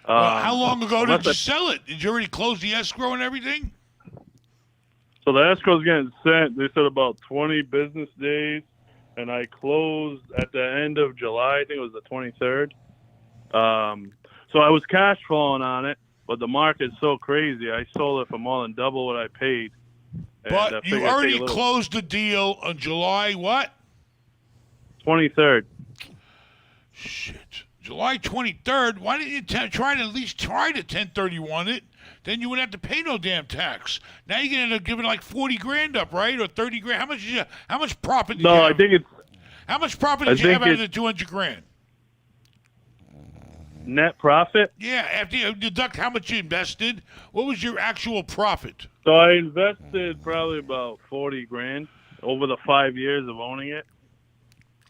How long ago did you sell it? Did you already close the escrow and everything? So the escrow's getting sent. They said about 20 business days, and I closed at the end of July. I think it was the 23rd. So I was cash flowing on it, but the market's so crazy. I sold it for more than double what I paid. But you already closed the deal on July what? 23rd. Shit. July 23rd? Why didn't you try to at least try to 1031 it? Then you wouldn't have to pay no damn tax. Now you're going to end up giving like 40 grand up, right? Or 30 grand. How much profit did you have? I think it's... How much profit did you have out of the 200 grand? Net profit? Yeah, after you deduct how much you invested, what was your actual profit? So I invested probably about 40 grand over the 5 years of owning it.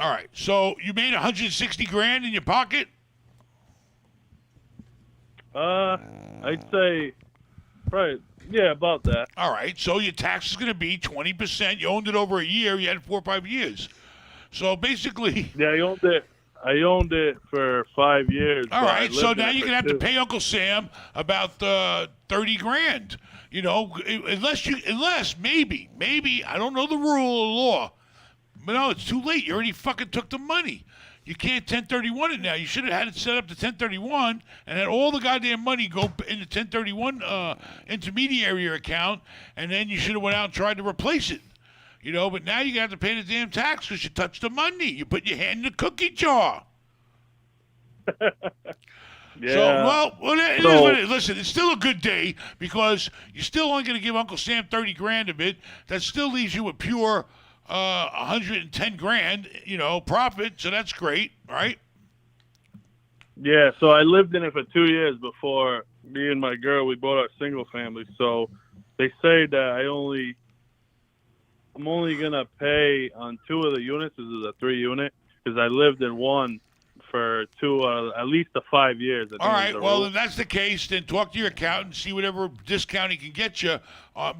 All right, so you made 160 grand in your pocket? I'd say probably, yeah, about that. All right, so your tax is going to be 20%. You owned it over a year. You had it 4 or 5 years. So basically... Yeah, I owned it for 5 years. All right, so now you're going to have to pay Uncle Sam about 30 grand. Unless maybe, I don't know the rule or law. But no, it's too late. You already fucking took the money. You can't 1031 it now. You should have had it set up to 1031 and had all the goddamn money go in the 1031 intermediary account, and then you should have went out and tried to replace it. But now you're going to have to pay the damn tax because you touched the money. You put your hand in the cookie jar. Yeah. It is what it is. Listen, it's still a good day because you're still only going to give Uncle Sam 30 grand of it. That still leaves you with pure 110 grand, profit. So that's great, right? Yeah. So I lived in it for 2 years before me and my girl, we bought our single family. So they say that I'm only going to pay on 2 of the units. This is a 3-unit because I lived in one for at least the 5 years. All right. Well, if that's the case, then talk to your accountant, see whatever discount he can get you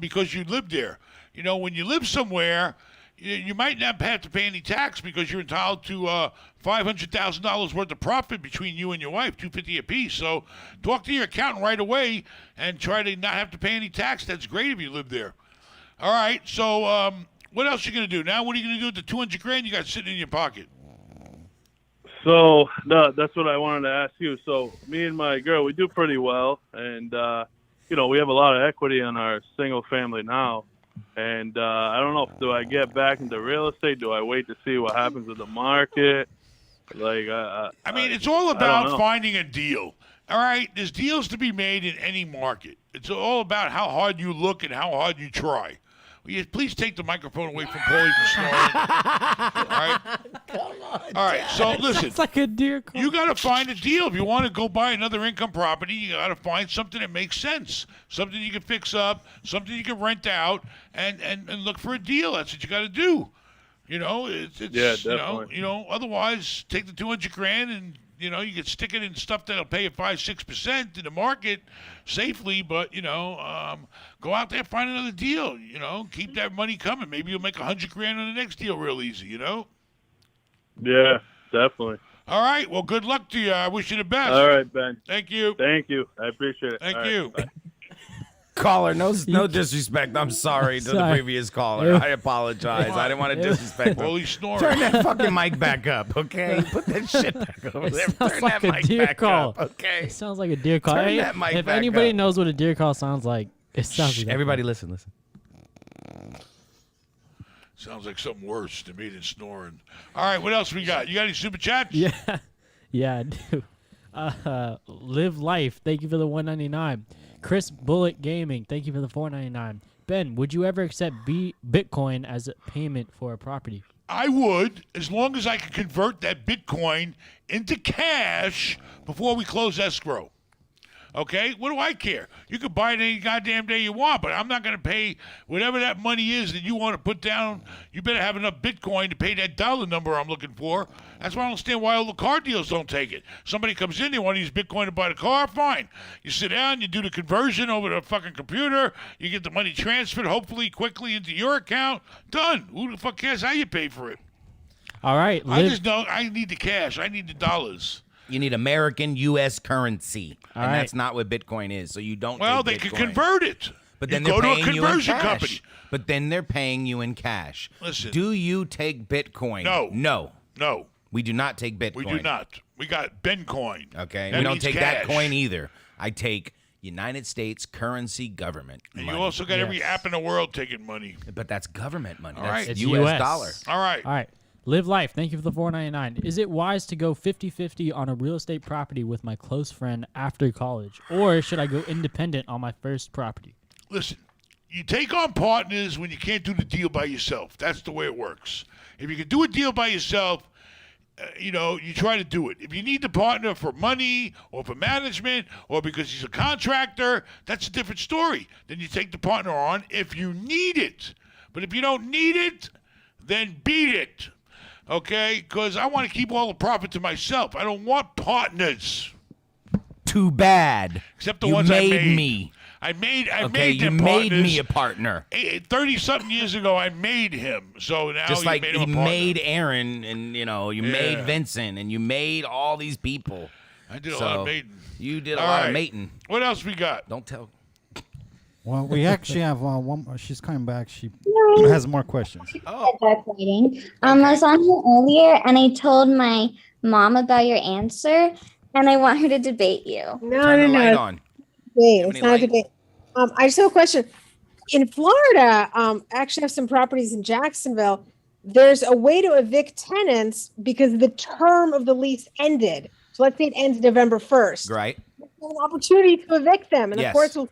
because you lived there. When you live somewhere, you might not have to pay any tax because you're entitled to $500,000 worth of profit between you and your wife, $250 a piece. So talk to your accountant right away and try to not have to pay any tax. That's great if you live there. All right. So what else are you going to do? Now what are you going to do with the 200 grand you got sitting in your pocket? So that's what I wanted to ask you. So me and my girl, we do pretty well. And, we have a lot of equity in our single family now. And I don't know, do I get back into real estate? Do I wait to see what happens with the market? It's all about finding a deal. All right? There's deals to be made in any market. It's all about how hard you look and how hard you try. Will you please take the microphone away from Paulie for snoring? All right? Come on. All right, so listen. It's like a deer call. You got to find a deal. If you want to go buy another income property, you got to find something that makes sense. Something you can fix up, something you can rent out, and look for a deal. That's what you got to do. It's yeah, definitely. Otherwise, take the 200 grand and You know, you can stick it in stuff that'll pay you 5-6% in the market safely, but go out there, find another deal. You know, keep that money coming. Maybe you'll make $100,000 on the next deal real easy. You know. Yeah, definitely. All right. Well, good luck to you. I wish you the best. All right, Ben. Thank you. Thank you. I appreciate it. Thank All you. Right, Caller, no disrespect. I'm sorry to the previous caller. I apologize. I didn't want to disrespect him. Well, he's snoring. Turn that fucking mic back up, okay? Put that shit back over there. Sounds Turn like that a mic deer back call. up, okay? It sounds like a deer call. Turn Hey, that mic if back anybody up. knows what a deer call sounds like, it sounds like Everybody listen. Sounds like something worse to me than snoring. All right, what else we got? You got any super chats? Yeah, I do. Live Life, thank you for the $1.99. Chris Bullet Gaming, thank you for the $4.99. Ben, would you ever accept Bitcoin as a payment for a property? I would, as long as I could convert that Bitcoin into cash before we close escrow. Okay? What do I care? You can buy it any goddamn day you want, but I'm not going to pay whatever that money is that you want to put down. You better have enough Bitcoin to pay that dollar number I'm looking for. That's why I don't understand why all the car deals don't take it. Somebody comes in, they want to use Bitcoin to buy the car, fine. You sit down, you do the conversion over the fucking computer, you get the money transferred, hopefully quickly into your account. Done. Who the fuck cares how you pay for it? All right. I just know I need the cash. I need the dollars. You need American U.S. currency, All and right. that's not what Bitcoin is. So you don't. Well, take they Bitcoin. can convert it. But then You they're go to a paying you in conversion cash. company. But then they're paying you in cash. Listen. Do you take Bitcoin? No. No. We do not take Bitcoin. We do not. We got Bencoin. Okay. That we don't means take cash. that coin either. I take United States currency government And money. you also got every Yes. app in the world taking money. But that's government money. All That's right. It's U.S. US. dollar. All right. All right. Live Life, thank you for the $4.99. Is it wise to go 50-50 on a real estate property with my close friend after college? Or should I go independent on my first property? Listen, you take on partners when you can't do the deal by yourself. That's the way it works. If you can do a deal by yourself, you try to do it. If you need the partner for money or for management or because he's a contractor, that's a different story. Then you take the partner on if you need it. But if you don't need it, then beat it. Okay? Because I want to keep all the profit to myself. I don't want partners. Too bad. Except the you ones I made made. me. I made You them made partners. me a partner. 30-something years ago, I made him. So now Just you like made you him a partner. made Aaron, and you made Vincent, and you made all these people. I did a lot of mating. You did a All lot right. of mating. What else we got? Don't tell. Well, we actually have one. She's coming back. She has more questions. Waiting. I was on here earlier and I told my mom about your answer and I want her to debate you. Turn the light on. Wait, Have it's any not a light? debate. I just have a question. In Florida, I actually have some properties in Jacksonville. There's a way to evict tenants because the term of the lease ended. So let's say it ends November 1st. Right. There's an opportunity to evict them, and the Yes. courts will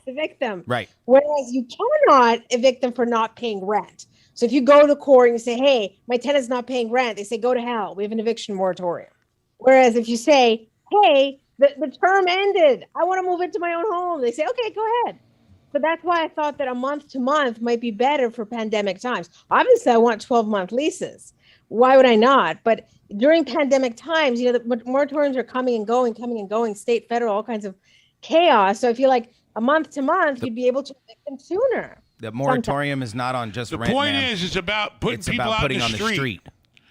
evict them. Right. Whereas you cannot evict them for not paying rent. So if you go to court and you say, hey, my tenant's not paying rent, they say, go to hell. We have an eviction moratorium. Whereas if you say, hey, the term ended, I want to move into my own home, they say, okay, go ahead. So that's why I thought that a month to month might be better for pandemic times. Obviously, I want 12-month leases. Why would I not? But during pandemic times, the moratoriums are coming and going, state, federal, all kinds of chaos. So I feel like a month to month, you'd be able to evict them sooner. The moratorium is not on just The rent. point ma'am. is, it's about putting It's people about out putting in on the the street. street.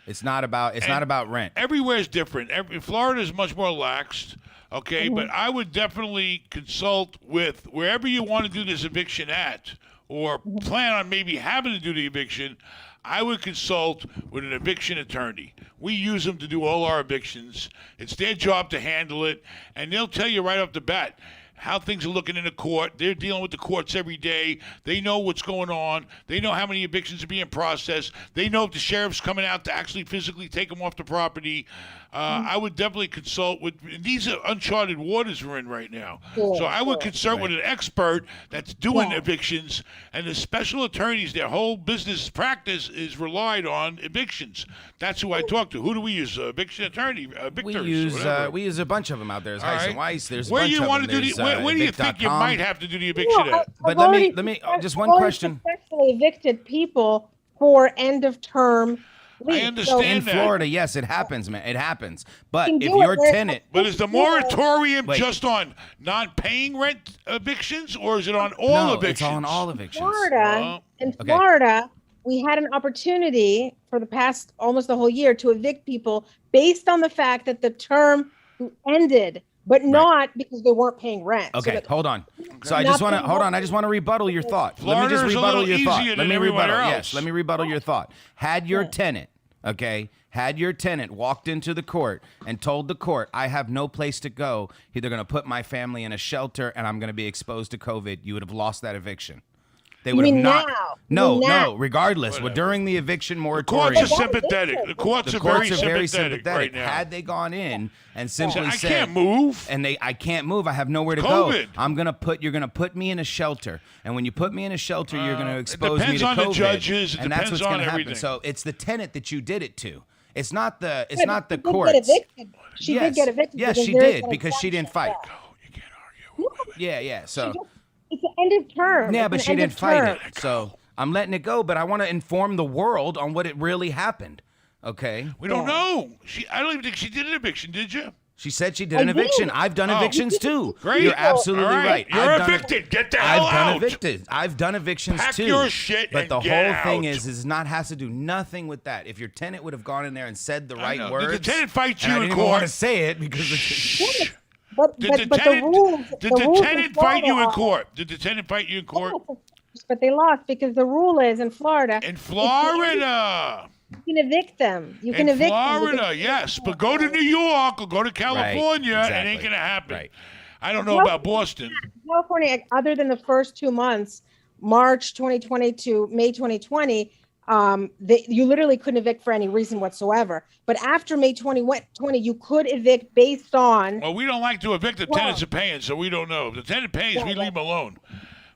It's not about rent. Everywhere is different. Florida is much more laxed. Okay, Mm-hmm. but I would definitely consult with wherever you want to do this eviction at, or Mm-hmm. plan on maybe having to do the eviction. I would consult with an eviction attorney. We use them to do all our evictions. It's their job to handle it, and they'll tell you right off the bat how things are looking in the court. They're dealing with the courts every day. They know what's going on. They know how many evictions are being processed. They know if the sheriff's coming out to actually physically take them off the property. I would definitely consult with. These are uncharted waters we're in right now. So I would consult with an expert that's doing evictions, and the special attorneys, their whole business practice is relied on evictions. That's who I talk to. Who do we use? Eviction attorney, We victors, use whatever. we use a bunch of them out there. There's All Heiss right. and Weiss. There's a Where bunch you of want them. to do the? There's, Where do you think you evict.com. might have to do the eviction at? But let me just one question. Successfully evicted people for end of term lease. understand In that. Florida, yes, it happens, man. It happens. But You if can do your it with- tenant, But is the moratorium Wait. just on non-paying rent evictions, or is it on all no, evictions? it's on all evictions. Florida, in Okay. Florida, we had an opportunity for the past almost the whole year to evict people based on the fact that the term ended, but not because they weren't paying rent. So Okay, that- hold on. So I Not just want to paying hold rent. on. I just want to rebuttal your thought. Let me Florida's just a rebuttal little your thought. easier Let than me everywhere rebuttal. else. Yes, let me rebuttal your thought. Had your tenant, okay, had your tenant walked into the court and told the court, "I have no place to go. They're going to put my family in a shelter, and I'm going to be exposed to COVID," you would have lost that eviction. They You would have mean not. now? No, You mean now? no. Regardless, during the eviction Courts moratorium, are sympathetic. The courts are very sympathetic right now. Had they gone in and simply I said, can't move. and I can't move. I have nowhere to COVID. go. You're gonna put me in a shelter, and when you put me in a shelter, you're gonna expose me depends to on the COVID. judges. It and that's depends what's gonna on happen. everything. So it's the tenant that you did it to. It's not the. It's Yeah, not the but she did courts. get evicted. She yes. did get evicted. Yes, because she there is did an because she didn't exemption. fight. Yeah. Yeah, yeah. So It's an end of term. yeah, It's but an she end didn't of fight term. it. So I'm letting it go. But I want to inform the world on what it really happened. Okay. We don't know. I don't even think she did an eviction, did you? She said she did an eviction. I've done evictions too. Great. You're absolutely All right. You're I've done evicted. Get the hell out. I've done evictions Pack too. your shit but and the get whole thing out. is not has to do nothing with that. If your tenant would have gone in there and said the I right know. words, Did the tenant fight and you I in didn't want to court? say it because But, Did but, the but tenant, the rules. did the the rules in tenant fight you in Florida court? Did the tenant fight you in court? are- But they lost because the rule is in Florida. In Florida. You can evict them. You can In evict Florida, them. yes. But go to New York or go to California, it exactly. ain't going to happen. Right. I don't know about Boston. California, other than the first 2 months, March 2020 to May 2020, you literally couldn't evict for any reason whatsoever. But after May 2020, you could evict based on. Well, we don't like to evict the tenants are paying, so we don't know. If the tenant pays, we leave him alone.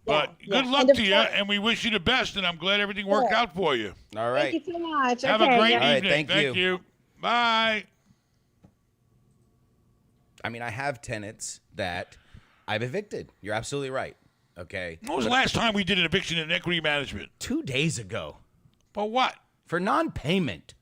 But good luck to you, and we wish you the best, and I'm glad everything worked out for you. All right. Thank you so much. Have Okay, a great yeah. evening. thank you. Bye. I mean, I have tenants that I've evicted. You're absolutely right. Okay. When was the last time we did an eviction in equity management? 2 days ago For what? for non-payment.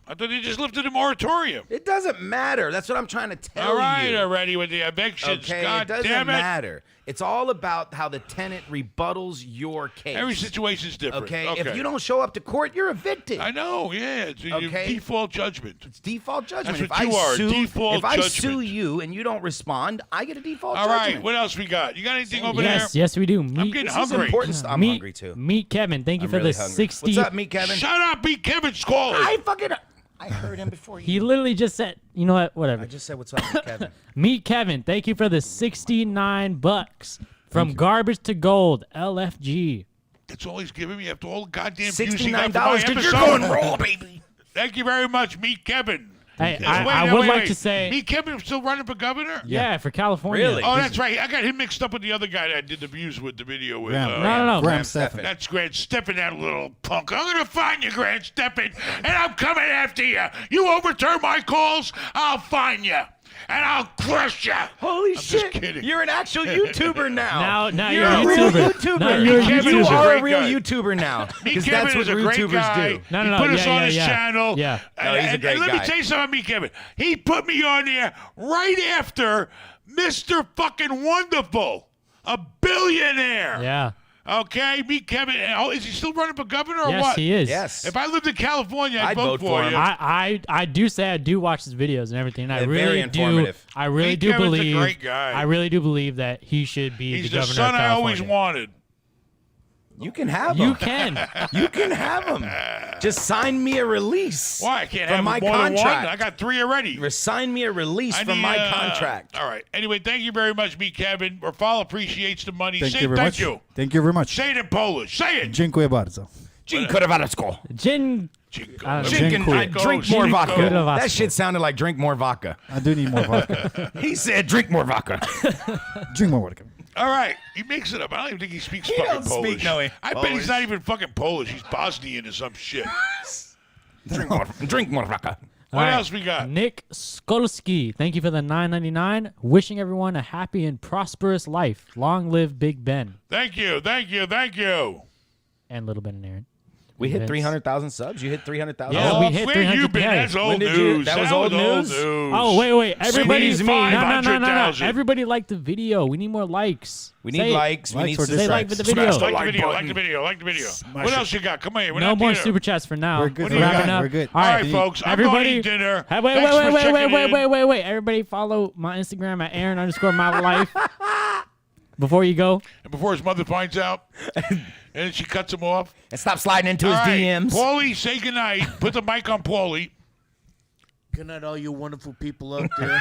I thought you just lifted a moratorium. It doesn't matter. That's what I'm trying to tell All right, you. already with the evictions. Okay, God it doesn't damn it. matter. It's all about how the tenant rebuttals your case. Every situation's different. Okay? If you don't show up to court, you're evicted. I know, yeah. It's a Okay. default judgment. It's default judgment. That's if what I you are, sue, default if I sue judgment. you and you don't respond, I get a default All judgment. right, what else we got? You got anything over Yes, there? yes, we do. I'm Meet, getting This is hungry. important stuff. I'm meet, hungry too. Meet Kevin. Thank you I'm for really the hungry. 60. What's up, meet Kevin? Shut up, be Kevin's calling. I fucking. I heard him before you. He literally just said, you know what? Whatever. I just said what's up, meet Kevin. Meet Kevin. Thank you for the $69 from Garbage to Gold, LFG. That's all he's giving me after all the goddamn views he got $69 for my because you're episode. going raw, baby. Thank you very much, meet Kevin. Hey, Yes, I would like to say, Meet Kevin still running for governor? yeah, for California. Really? Oh, that's right. I got him mixed up with the other guy that I did the views with, the video with. Graham. No. Graham Stephan. That's Grant Stephan, that little punk. I'm going to find you, Grant Stephan, and I'm coming after you. You overturn my calls, I'll find you, and I'll crush you. Holy I'm shit! just kidding. You're an actual YouTuber now. Now you're you're a a real YouTuber. YouTuber. Now you're a Kevin You is a are a great real guy. YouTuber now Me because Kevin that's what is a great YouTubers guy. do. No, he no, put yeah, us on yeah, his yeah. channel. Yeah. No, he's a And great let guy. me tell you something about me, Kevin. He put me on there right after Mr. Fucking Wonderful, a billionaire. Yeah. Okay, meet Kevin. Oh, is he still running for governor or Yes, what? he is. Yes. If I lived in California, I'd vote for him. you. I do say I do watch his videos and everything. I They're really very informative. do. I really Hey, do Kevin's a believe. great guy. I really do believe that he should be He's the the governor son of I always California. wanted. You can have him. You can. You can have him. Just sign me a release. Why? I can't from have my more than one? contract. I got 3 already. Sign me a release from my contract. All right. Anyway, thank you very much, me, Kevin. Rafal appreciates the money. Thank Say you very thank much. you. Thank you very much. Say it in Polish. Say it. Dziękuję bardzo. Dziękuję bardzo. Gin. I drink more vodka. That shit sounded like drink more vodka. I do need more vodka. He said drink more vodka. Drink more vodka. All right. He makes it up. I don't even think he speaks He fucking don't speak, Polish. no, I bet he's not even fucking Polish. He's Bosnian or some shit. Drink more vodka. What All right. else we got? Nick Skolsky, thank you for the $9.99. Wishing everyone a happy and prosperous life. Long live Big Ben Thank you. Thank you. Thank you. and Little Ben and Aaron. We hit Vince. 300,000 subs. You hit 300,000. Yeah, Oh, we hit where you 300. been? Hey, That's when old did you- news. that was old news? Oh, wait. Everybody, Squeeze me. no. 500,000. Everybody liked the video. We need more likes. We Say need it. likes. We Likes need or Say like for the dislikes? video. Smash the like video, button. like the video, like the video. Smash What it. else you got? Come on, we're No not more there. super chats for now. We're good. We're wrapping up. We're good. All All right, right, folks. I'm everybody. going to eat dinner. Hey, Thanks for checking in. wait. Everybody follow my Instagram at Aaron_my_life. Before you go. And before his mother finds out, and then she cuts him off. And stop sliding into his All right, DMs. Paulie, say goodnight. Put the mic on Paulie. Good night, all you wonderful people out there.